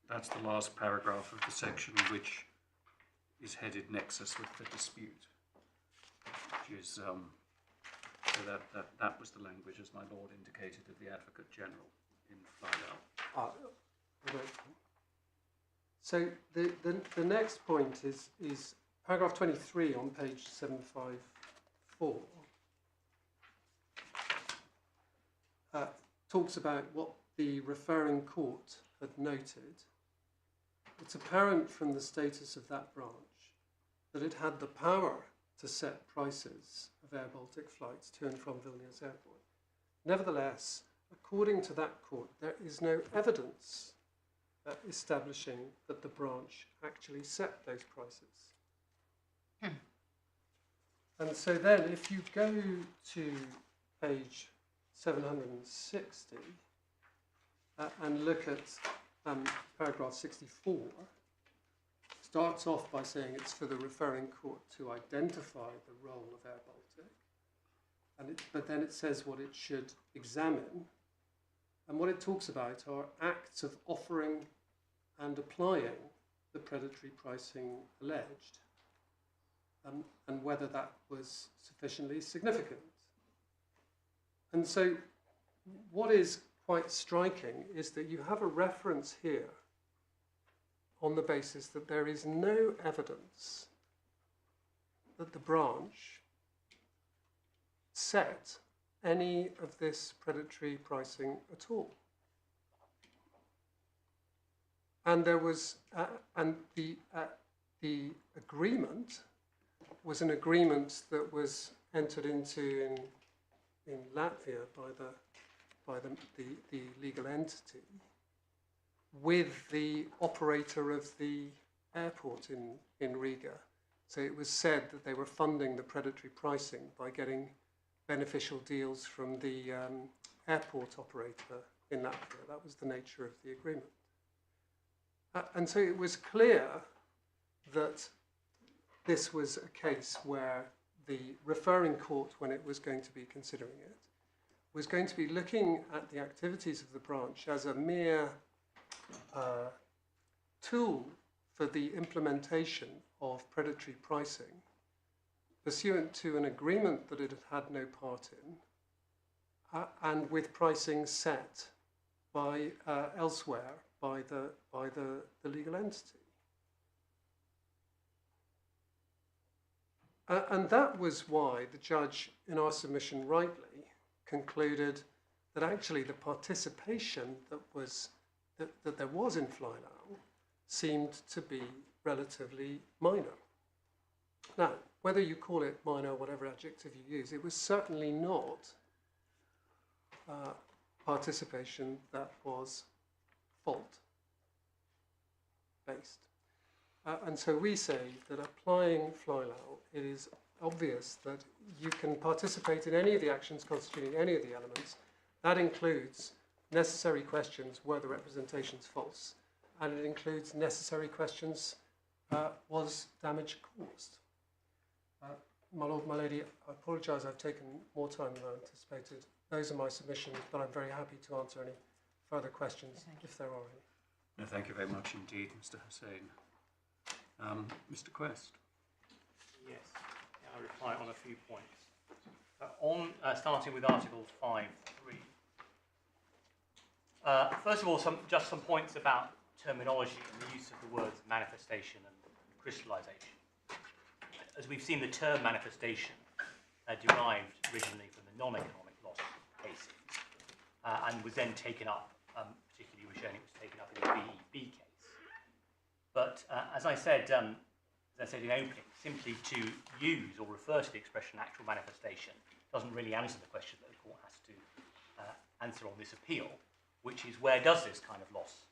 that's the last paragraph of the section which is headed Nexus with the dispute, which is, so that was the language, as my lord indicated, of the Advocate General in FlyLau. So the next point is paragraph 23 on page 754. Talks about what the referring court had noted. It's apparent from the status of that branch that it had the power to set prices of Air Baltic flights to and from Vilnius Airport. Nevertheless, according to that court, there is no evidence establishing that the branch actually set those prices. And so then, if you go to page 760 and look at paragraph 64, starts off by saying it's for the referring court to identify the role of Air Baltic, but then it says what it should examine, and what it talks about are acts of offering and applying the predatory pricing alleged, and whether that was sufficiently significant. And so what is quite striking is that you have a reference here on the basis that there is no evidence that the branch set any of this predatory pricing at all. And there was, and the agreement was an agreement that was entered into in Latvia by the legal entity with the operator of the airport in Riga. So it was said that they were funding the predatory pricing by getting beneficial deals from the airport operator in Latvia. That was the nature of the agreement. And so it was clear that this was a case where the referring court, when it was going to be considering it, was going to be looking at the activities of the branch as a mere tool for the implementation of predatory pricing, pursuant to an agreement that it had had no part in, and with pricing set by elsewhere by the legal entity. And that was why the judge, in our submission rightly, concluded that actually the participation that there was in FlyLau seemed to be relatively minor. Now, whether you call it minor or whatever adjective you use, it was certainly not participation that was fault-based. And so we say that applying FlyLau, it is obvious that you can participate in any of the actions constituting any of the elements. That includes necessary questions, were the representations false? And it includes necessary questions, was damage caused? My lord, my lady, I apologise, I've taken more time than I anticipated. Those are my submissions, but I'm very happy to answer any further questions if there are any. No, thank you very much indeed, Mr. Hussain. Mr. Quest. Yes, I'll reply on a few points. Starting with Article 5.3. First of all, just some points about terminology and the use of the words manifestation and crystallisation. As we've seen, the term manifestation derived originally from the non-economic loss cases and was then taken up, particularly we're showing it was taken up in the BEB case. But as I said in opening, simply to use or refer to the expression actual manifestation doesn't really answer the question that the court has to answer on this appeal, which is where does this kind of loss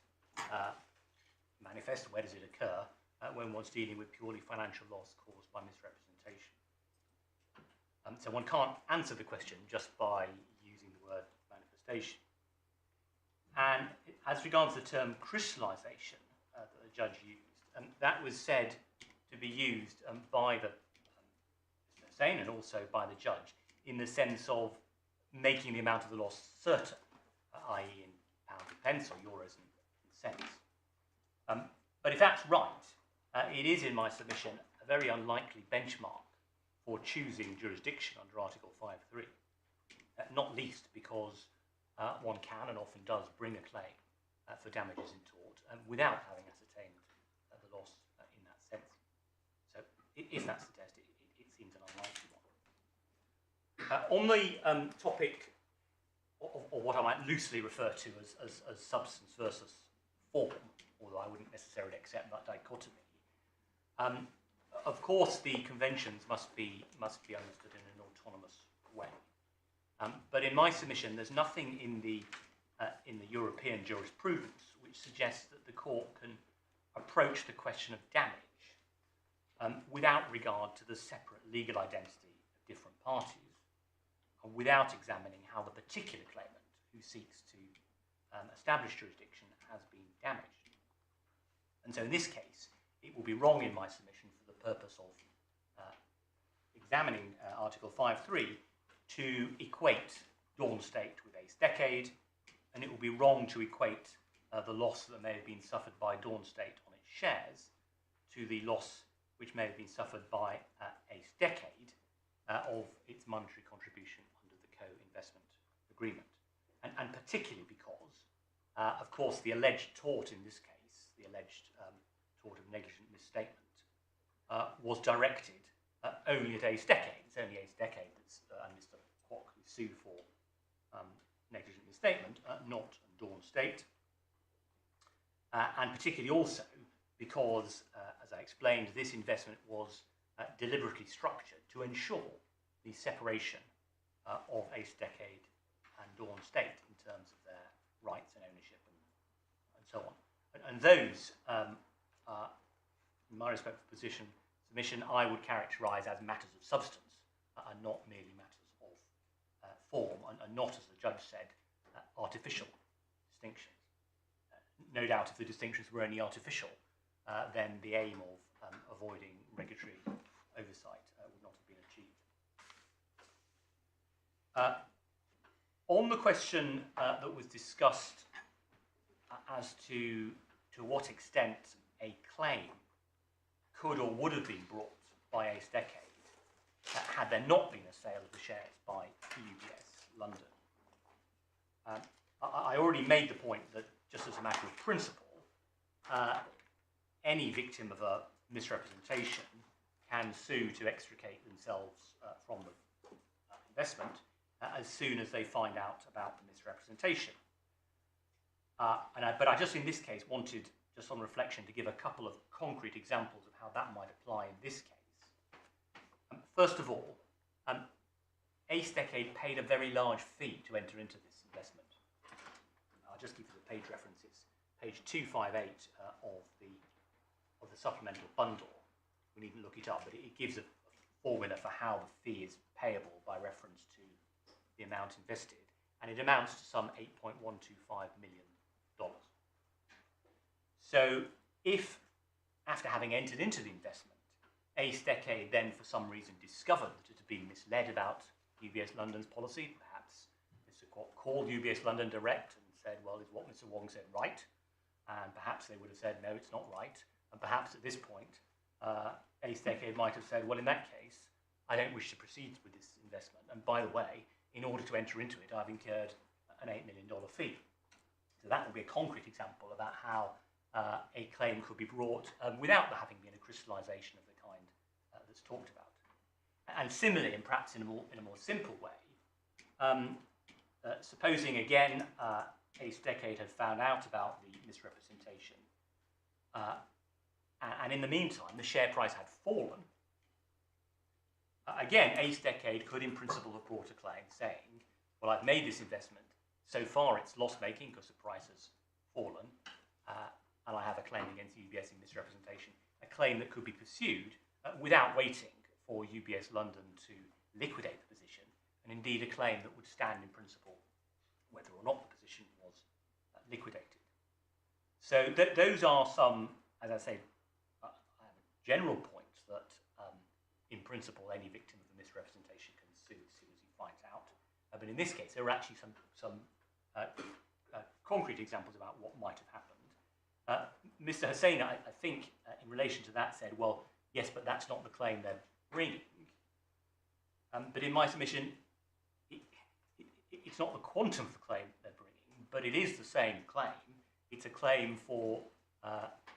manifest? Where does it occur when one's dealing with purely financial loss caused by misrepresentation? So one can't answer the question just by using the word manifestation. And as regards the term crystallisation that the judge used, that was said to be used by the Hussain and also by the judge in the sense of making the amount of the loss certain, i.e. in pounds and pence or euros and cents. But if that's right, it is in my submission a very unlikely benchmark for choosing jurisdiction under Article 5.3, not least because one can and often does bring a claim for damages in tort without having ascertained the loss in that sense. So if that's the test, it seems an unlikely one. On the topic of what I might loosely refer to as substance versus form, although I wouldn't necessarily accept that dichotomy, of course the conventions must be understood in an autonomous way. But in my submission, there's nothing in the European jurisprudence which suggests that the court can approach the question of damage without regard to the separate legal identity of different parties, and without examining how the particular claimant who seeks to establish jurisdiction has been damaged. And so in this case, it will be wrong in my submission for the purpose of examining Article 5.3 to equate Dawn State with Ace Decade, and it will be wrong to equate the loss that may have been suffered by Dawn State on its shares to the loss which may have been suffered by Ace Decade of its monetary contribution under the co-investment agreement. And particularly because, of course, the alleged tort in this case, the alleged tort of negligent misstatement, was directed only at Ace Decade. It's only Ace Decade that's, and Mr. Kwok who sued for negligent misstatement, not Dawn State. And particularly also because, as I explained, this investment was deliberately structured to ensure the separation of Ace Decade and Dawn State in terms of their rights and ownership and so on. And those, in my respectful submission, I would characterise as matters of substance and not merely matters of form, and not, as the judge said, artificial distinctions. No doubt if the distinctions were only artificial, then the aim of avoiding regulatory oversight would not have been achieved. On the question that was discussed as to what extent a claim could or would have been brought by Ace Decade had there not been a sale of the shares by UBS London. I already made the point that, just as a matter of principle, any victim of a misrepresentation can sue to extricate themselves from the investment as soon as they find out about the misrepresentation. But I just, in this case, wanted, just on reflection, to give a couple of concrete examples of how that might apply in this case. First of all, Ace Decade paid a very large fee to enter into this investment. I'll just give you the page references. Page 258 of the supplemental bundle. We needn't look it up, but it gives a formula for how the fee is payable by reference to the amount invested, and it amounts to some $8.125 million. So if, after having entered into the investment, Ace Decade then for some reason discovered that it had been misled about UBS London's policy, perhaps Mr. Kwok called UBS London direct and said, well, is what Mr. Wong said right? And perhaps they would have said, no, it's not right. And perhaps at this point, Ace Decade might have said, well, in that case, I don't wish to proceed with this investment. And by the way, in order to enter into it, I've incurred an $8 million fee. So that would be a concrete example about how a claim could be brought without there having been a crystallisation of the kind that's talked about. And similarly, and perhaps in a more simple way, supposing again Ace Decade had found out about the misrepresentation, and in the meantime the share price had fallen, again Ace Decade could in principle have brought a claim saying, well, I've made this investment, so far it's loss-making because the price has fallen, and I have a claim against UBS in misrepresentation, a claim that could be pursued without waiting for UBS London to liquidate the position, and indeed a claim that would stand in principle whether or not the position was liquidated. So those are some, as I say, general points that in principle any victim of the misrepresentation can sue as soon as he finds out. But in this case there are actually some concrete examples about what might have happened. Mr. Hussain, I think, in relation to that said, well, yes, but that's not the claim they're bringing. But in my submission, it's not the quantum of the claim they're bringing, but it is the same claim. It's a claim for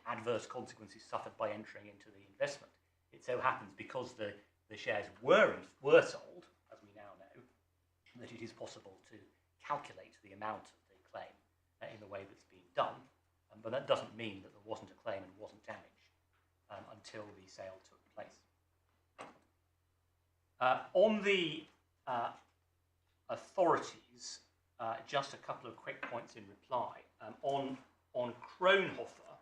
adverse consequences suffered by entering into the investment. It so happens, because the shares were sold, as we now know, that it is possible to calculate the amount of the claim in the way that's being done. But that doesn't mean that there wasn't a claim and wasn't damage until the sale took place. On the authorities, just a couple of quick points in reply. On Kronhofer,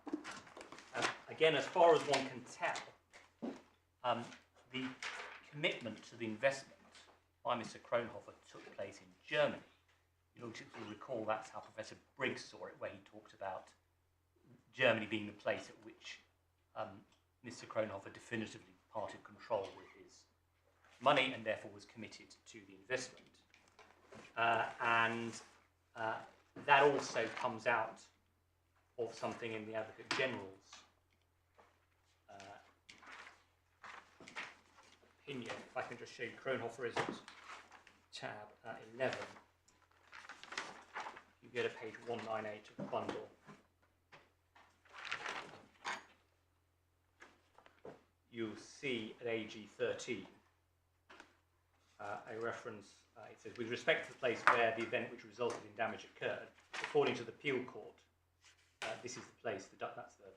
again, as far as one can tell, the commitment to the investment by Mr. Kronhofer took place in Germany. You'll recall that's how Professor Briggs saw it, where he talked about Germany being the place at which Mr. Kronhofer definitively parted control with his money and therefore was committed to the investment. That also comes out of something in the Advocate General's opinion. If I can just show you, Kronhofer is at tab 11. You go to page 198 of the bundle. You'll see at AG 13 a reference. It says, with respect to the place where the event which resulted in damage occurred, according to the appeal court, this is the place, that's the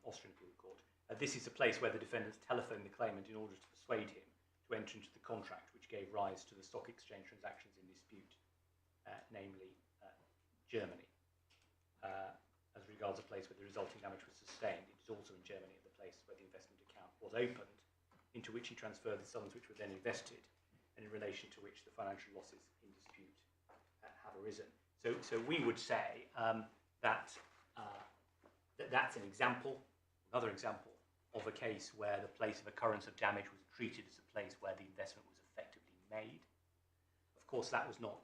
Austrian appeal court, this is the place where the defendants telephoned the claimant in order to persuade him to enter into the contract which gave rise to the stock exchange transactions in dispute, namely Germany. As regards a place where the resulting damage was sustained, it is also in Germany at the place where the investment account was opened, into which he transferred the sums which were then invested, and in relation to which the financial losses in dispute have arisen. So we would say that that's an example, another example of a case where the place of occurrence of damage was treated as a place where the investment was effectively made. Of course, that was not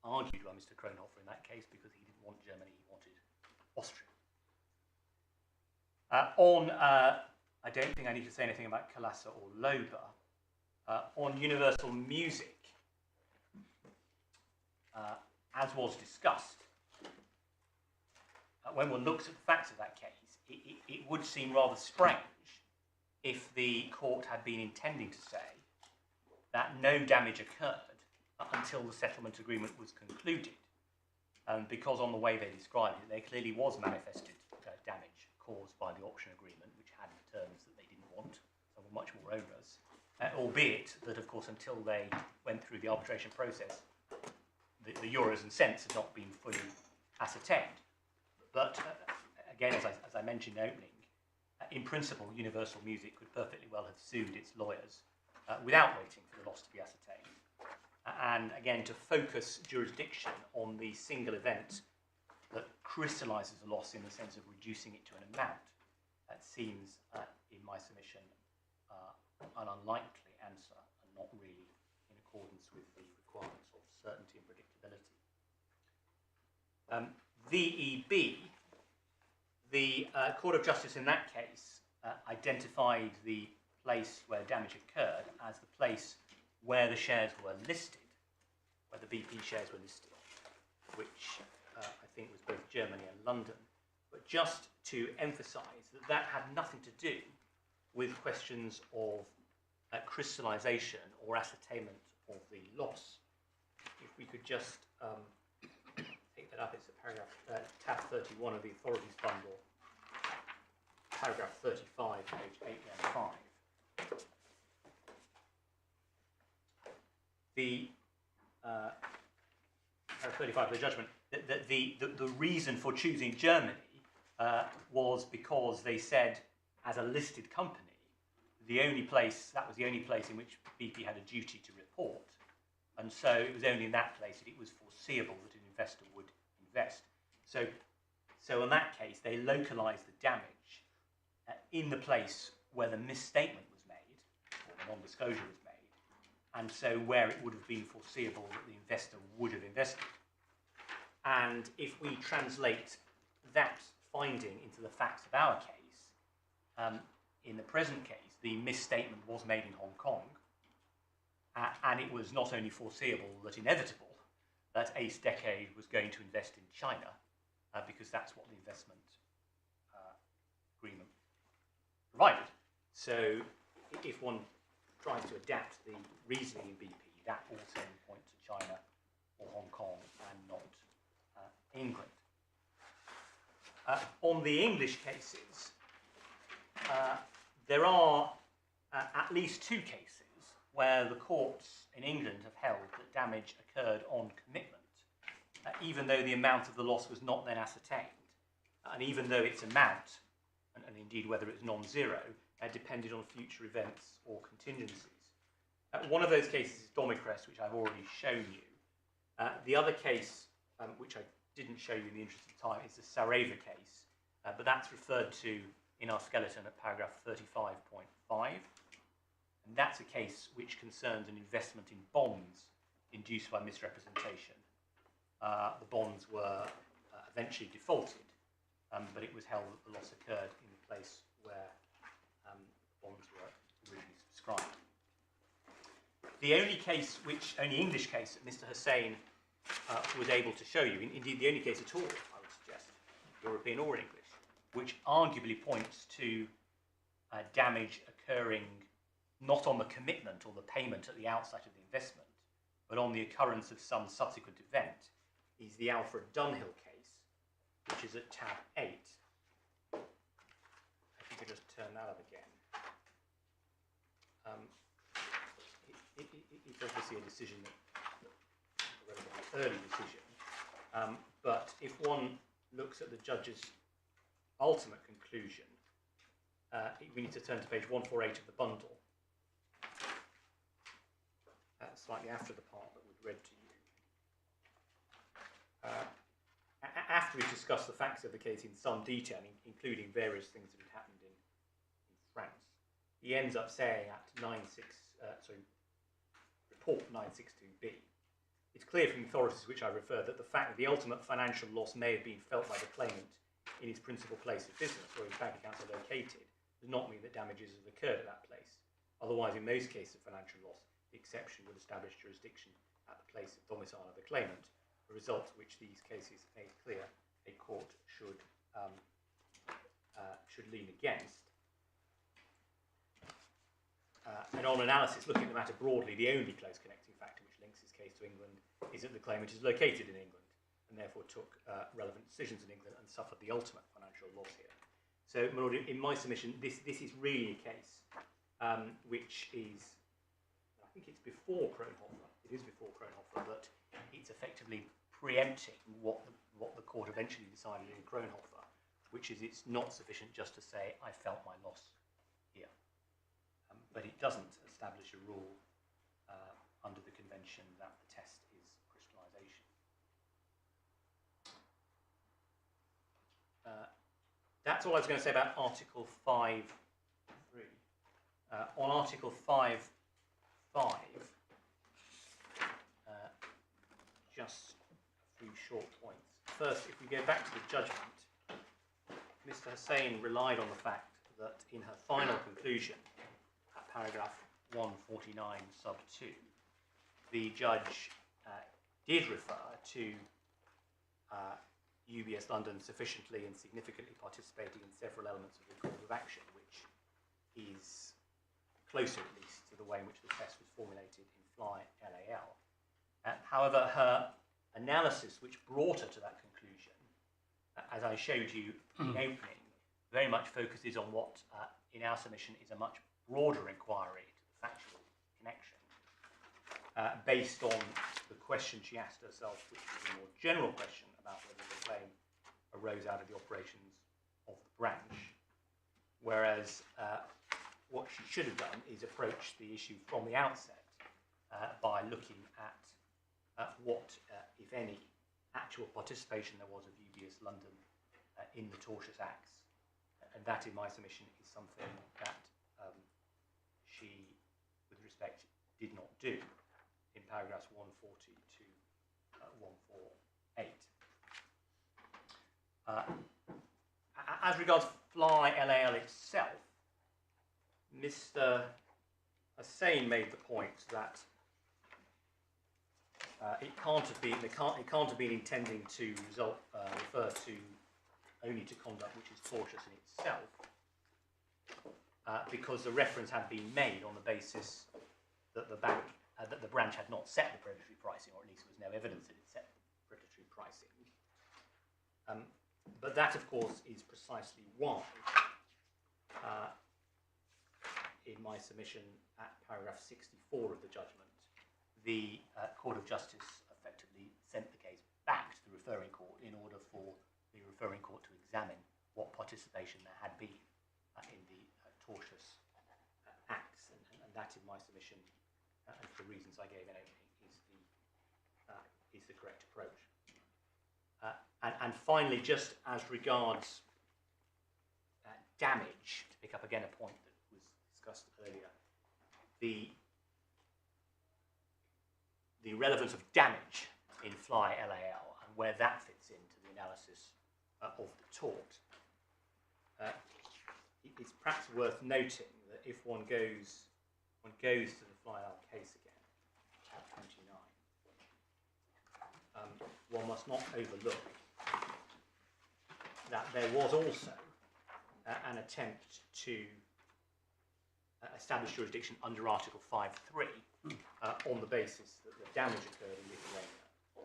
argued by Mr. Kronhofer in that case, because he didn't want Germany, he wanted Austria. I don't think I need to say anything about Kalasa or Lober. On Universal Music, as was discussed, when one looks at the facts of that case, it would seem rather strange if the court had been intending to say that no damage occurred until the settlement agreement was concluded, because on the way they described it, there clearly was manifested damage caused by the option agreement, which had terms that they didn't want, so were much more onerous, albeit that, of course, until they went through the arbitration process, the euros and cents had not been fully ascertained. But again, as I mentioned in opening, in principle, Universal Music could perfectly well have sued its lawyers without waiting for the loss to be ascertained. And again, to focus jurisdiction on the single event that crystallises a loss in the sense of reducing it to an amount, that seems, in my submission, an unlikely answer and not really in accordance with the requirements of certainty and predictability. VEB, the Court of Justice in that case identified the place where damage occurred as the place where the shares were listed, where the BP shares were listed, which I think was both Germany and London. But just to emphasise that that had nothing to do with questions of crystallisation or ascertainment of the loss. If we could just take that up, it's a paragraph, tab 31 of the authorities bundle, paragraph 35, page 815. The paragraph 35 of the judgment, the reason for choosing Germany was because they said, as a listed company, that was the only place in which BP had a duty to report, and so it was only in that place that it was foreseeable that an investor would invest. So in that case, they localised the damage in the place where the misstatement was made, or the non-disclosure was made, and so where it would have been foreseeable that the investor would have invested. And if we translate that finding into the facts of our case, in the present case, the misstatement was made in Hong Kong, and it was not only foreseeable but inevitable that Ace Decade was going to invest in China, because that's what the investment agreement provided. So if one tries to adapt the reasoning in BP, that also points to China or Hong Kong and not England. On the English cases, there are at least two cases where the courts in England have held that damage occurred on commitment, even though the amount of the loss was not then ascertained, and even though its amount, and indeed whether it's non-zero, depended on future events or contingencies. One of those cases is Domicrest, which I've already shown you. The other case, which I didn't show you in the interest of time, is the Sareva case, but that's referred to in our skeleton at paragraph 35.5. And that's a case which concerns an investment in bonds induced by misrepresentation. The bonds were eventually defaulted, but it was held that the loss occurred in the place where bonds were originally subscribed. The only English case that Mr. Hussain was able to show you, indeed the only case at all, I would suggest, European or English, which arguably points to damage occurring not on the commitment or the payment at the outset of the investment, but on the occurrence of some subsequent event, is the Alfred Dunhill case, which is at tab 8. If you could just turn that up again. It's obviously a decision, a relatively early decision, but if one looks at the judge's ultimate conclusion, we need to turn to page 148 of the bundle, slightly after the part that we've read to you. After we've discussed the facts of the case in some detail, including various things that had happened in France, he ends up saying at report 962B, it's clear from the authorities which I refer that the fact that the ultimate financial loss may have been felt by the claimant in his principal place of business where his bank accounts are located does not mean that damages have occurred at that place. Otherwise, in most cases of financial loss, the exception would establish jurisdiction at the place of domicile of the claimant, a result which these cases made clear a court should lean against. And on analysis, looking at the matter broadly, the only close connecting factor which links his case to England is that the claimant is located in England and therefore took relevant decisions in England and suffered the ultimate financial loss here. So, my lord, in my submission, this is really a case which is, I think it's before Kronhofer. It is before Kronhofer, but it's effectively preempting what the court eventually decided in Kronhofer, which is it's not sufficient just to say I felt my loss here, but it doesn't establish a rule under the convention that the test is crystallisation. That's all I was going to say about Article 5.3. On Article 5.5, just a few short points. First, if we go back to the judgment, Mr. Hussain relied on the fact that in her final conclusion, at paragraph 149 sub 2, the judge did refer to UBS London sufficiently and significantly participating in several elements of the cause of action, which is closer at least to the way in which the test was formulated in FlyLau. However, her analysis which brought her to that conclusion, as I showed you in opening, very much focuses on what, in our submission, is a much broader inquiry to the factual connection, based on the question she asked herself, which is a more general question about whether the claim arose out of the operations branch, whereas what she should have done is approach the issue from the outset by looking at what, if any, actual participation there was of UBS London in the tortious acts. And that, in my submission, is something that she, with respect, did not do in paragraphs 140 to 148. As regards FlyLau itself, Mr. Hussain made the point that it can't have been intending to refer to only to conduct which is tortious in itself, because the reference had been made on the basis that the branch had not set the predatory pricing, or at least there was no evidence that it set predatory pricing. But that, of course, is precisely why, in my submission at paragraph 64 of the judgment, the Court of Justice effectively sent the case back to the referring court in order for the referring court to examine what participation there had been in the tortious acts, and that, in my submission, and for the reasons I gave in opening, is the correct approach. And finally, just as regards damage, to pick up again a point that was discussed earlier, the relevance of damage in FlyLau and where that fits into the analysis of the tort. It's perhaps worth noting that if one goes to the FlyLau case again, at 29, one must not overlook that there was also an attempt to establish jurisdiction under Article 5.3 on the basis that the damage occurred in Lithuania.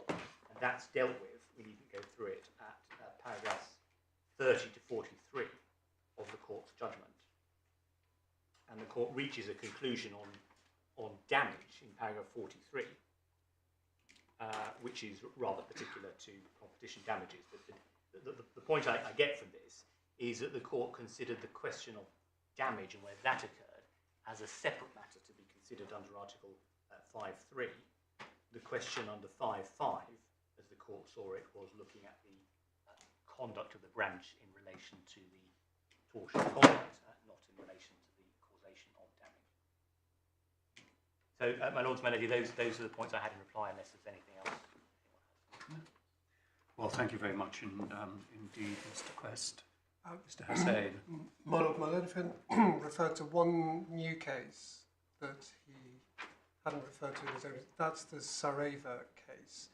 And that's dealt with, we needn't go through it, at paragraphs 30 to 43 of the court's judgment. And the court reaches a conclusion on damage in paragraph 43, which is rather particular to competition damages. But the point I get from this is that the court considered the question of damage and where that occurred as a separate matter to be considered under Article 5.3. The question under 5.5, as the court saw it, was looking at the conduct of the branch in relation to the tortious conduct, not in relation to the causation of damage. So, my Lords, my Lady, those are the points I had in reply, unless there's anything else. Well, thank you very much indeed, Mr. Quest. Mr. Hussain. My Lord, my Defendant referred to one new case that he hadn't referred to in his own. That's the Sareva case.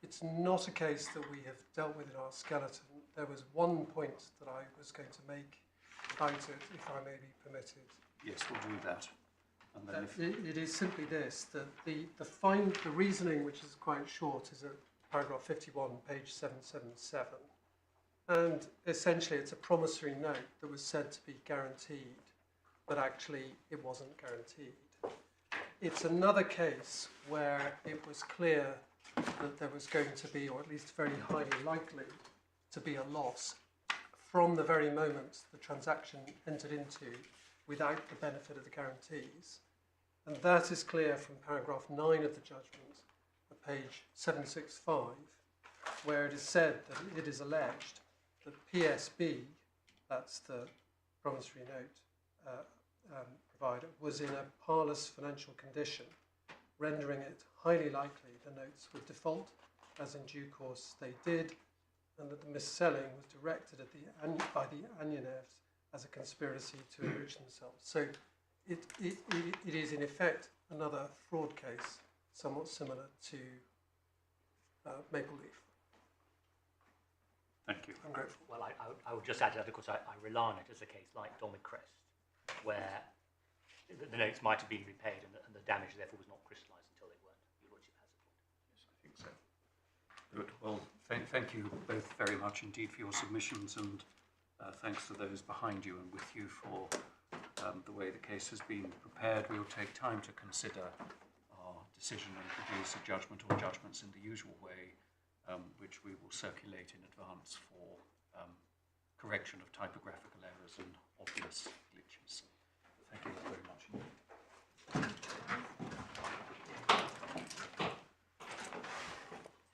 It's not a case that we have dealt with in our skeleton. There was one point that I was going to make about it, if I may be permitted. Yes, we'll do that. And then it is simply this, that the reasoning, which is quite short, is at paragraph 51, page 777. And essentially it's a promissory note that was said to be guaranteed, but actually it wasn't guaranteed. It's another case where it was clear that there was going to be, or at least very highly likely to be, a loss from the very moment the transaction entered into without the benefit of the guarantees. And that is clear from paragraph 9 of the judgment, at page 765, where it is said that it is alleged that PSB, that's the promissory note provider, was in a parlous financial condition, rendering it highly likely the notes would default, as in due course they did, and that the mis-selling was directed at by the Anyanevs as a conspiracy to enrich themselves. So it is in effect another fraud case, somewhat similar to Maple Leaf. thank you. I'm grateful. Well, I would just add that, of course, I rely on it as a case like Dominic Crest, where the notes might have been repaid and the damage therefore was not crystallised until they weren't. Your Lordship has a point. Yes, I think so. Good. Well, thank you both very much indeed for your submissions, and thanks to those behind you and with you for the way the case has been prepared. We'll take time to consider our decision and produce a judgment or judgments in the usual way, which we will circulate in advance for correction of typographical errors and obvious glitches. Thank you very much.